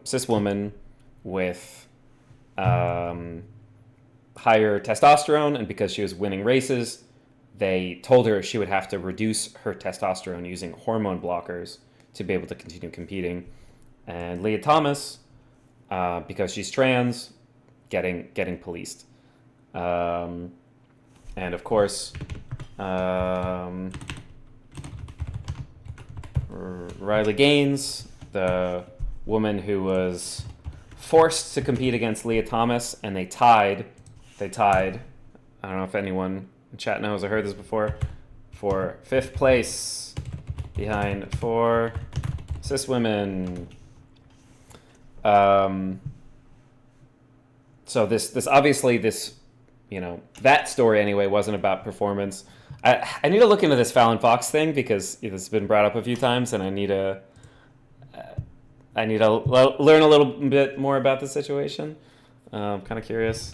cis woman with higher testosterone, and because she was winning races, they told her she would have to reduce her testosterone using hormone blockers to be able to continue competing. And Leah Thomas, because she's trans, getting policed. And of course, Riley Gaines, the woman who was forced to compete against Leah Thomas, and they tied. They tied. I don't know if anyone in chat knows or heard this before. For fifth place, behind four cis women. So this obviously that story anyway wasn't about performance. I need to look into this Fallon Fox thing because this has been brought up a few times, and I need to learn a little bit more about the situation. I'm kind of curious.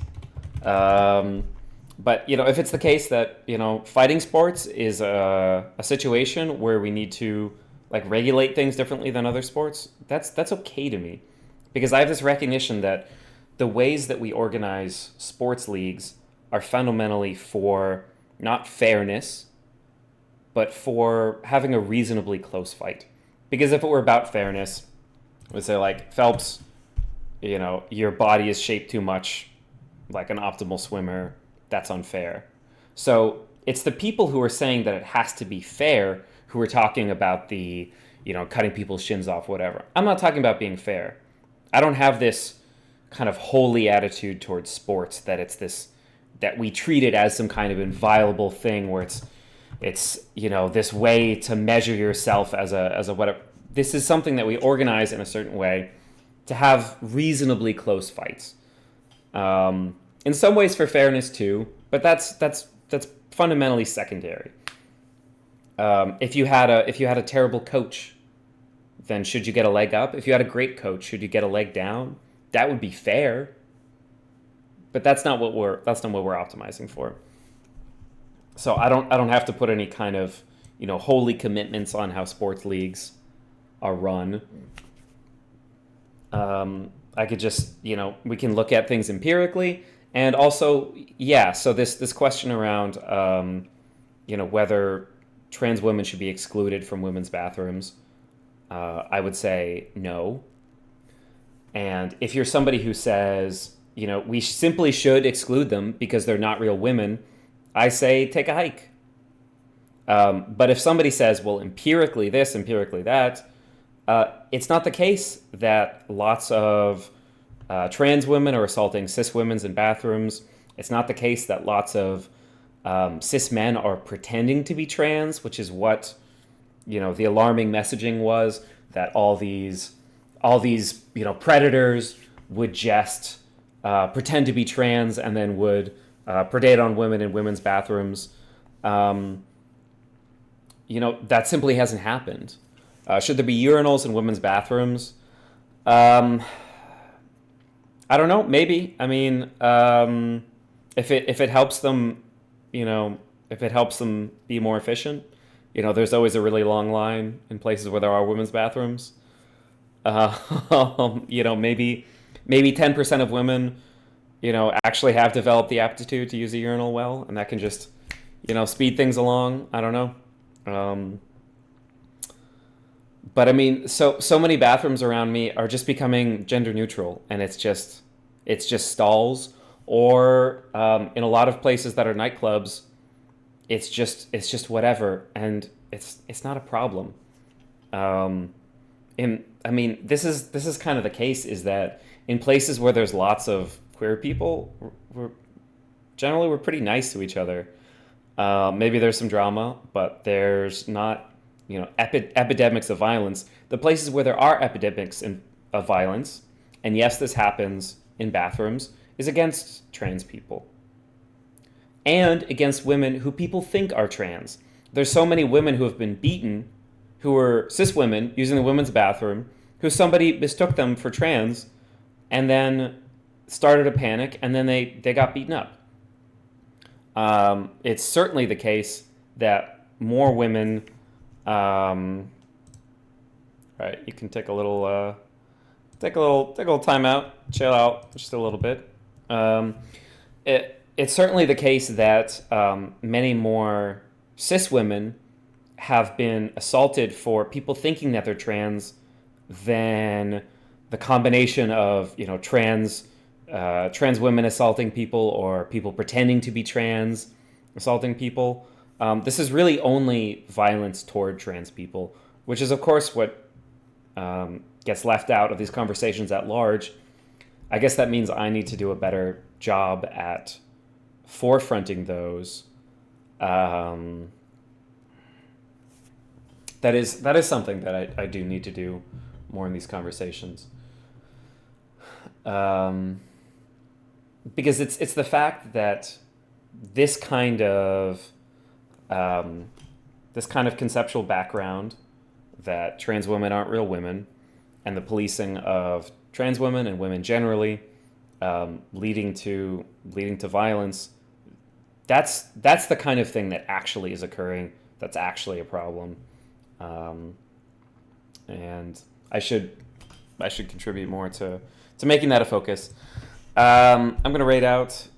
But if it's the case that fighting sports is a situation where we need to like regulate things differently than other sports, that's okay to me, because I have this recognition that the ways that we organize sports leagues are fundamentally for not fairness, but for having a reasonably close fight. Because if it were about fairness, I would say like Phelps, your body is shaped too much like an optimal swimmer. That's unfair. So it's the people who are saying that it has to be fair who are talking about the, cutting people's shins off, whatever. I'm not talking about being fair. I don't have this kind of holy attitude towards sports that it's this that we treat it as some kind of inviolable thing where it's this way to measure yourself as a whatever. This is something that we organize in a certain way to have reasonably close fights. In some ways for fairness too, but that's fundamentally secondary. If you had a terrible coach, then should you get a leg up? If you had a great coach, should you get a leg down? That would be fair. But that's not what we're optimizing for. So I don't have to put any kind of holy commitments on how sports leagues are run. I could just we can look at things empirically, and also so this question around whether trans women should be excluded from women's bathrooms, I would say no. And if you're somebody who says we simply should exclude them because they're not real women, I say take a hike. But if somebody says, well, empirically this, empirically that, it's not the case that lots of trans women are assaulting cis women in bathrooms. It's not the case that lots of cis men are pretending to be trans, which is what the alarming messaging was, that all these predators would just pretend to be trans and then would predate on women in women's bathrooms. That simply hasn't happened. Should there be urinals in women's bathrooms? I don't know. Maybe. I mean, if it helps them, if it helps them be more efficient, there's always a really long line in places where there are women's bathrooms. Maybe 10% of women, actually have developed the aptitude to use a urinal well, and that can just, speed things along. I don't know. But I mean, so many bathrooms around me are just becoming gender neutral, and it's just stalls, or in a lot of places that are nightclubs, it's just whatever, and it's not a problem. This is kind of the case, is that in places where there's lots of queer people, we're pretty nice to each other. Maybe there's some drama, but there's not epidemics of violence. The places where there are epidemics of violence, and yes, this happens in bathrooms, is against trans people and against women who people think are trans. There's so many women who have been beaten, who are cis women using the women's bathroom, who somebody mistook them for trans and then started a panic, and then they got beaten up. It's certainly the case that more women. Right, you can take a little time out, chill out just a little bit. It's certainly the case that many more cis women have been assaulted for people thinking that they're trans than the combination of trans women assaulting people, or people pretending to be trans assaulting people. This is really only violence toward trans people, which is, of course, what gets left out of these conversations at large. I guess that means I need to do a better job at forefronting those. That is something that I do need to do more in these conversations. Because it's the fact that this kind of conceptual background, that trans women aren't real women, and the policing of trans women and women generally, leading to violence, that's the kind of thing that actually is occurring. That's actually a problem, and I should contribute more to making that a focus. I'm gonna raid out.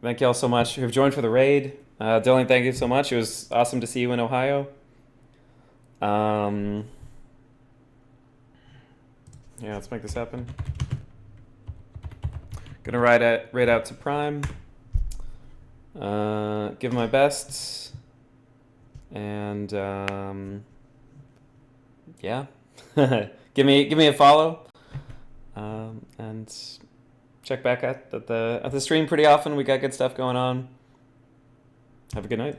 Thank you all so much who have joined for the raid. Dylan, thank you so much. It was awesome to see you in Ohio. Yeah, let's make this happen. Gonna ride out to Prime. Give my best. And yeah. give me a follow. And check back at the stream pretty often. We got good stuff going on. Have a good night.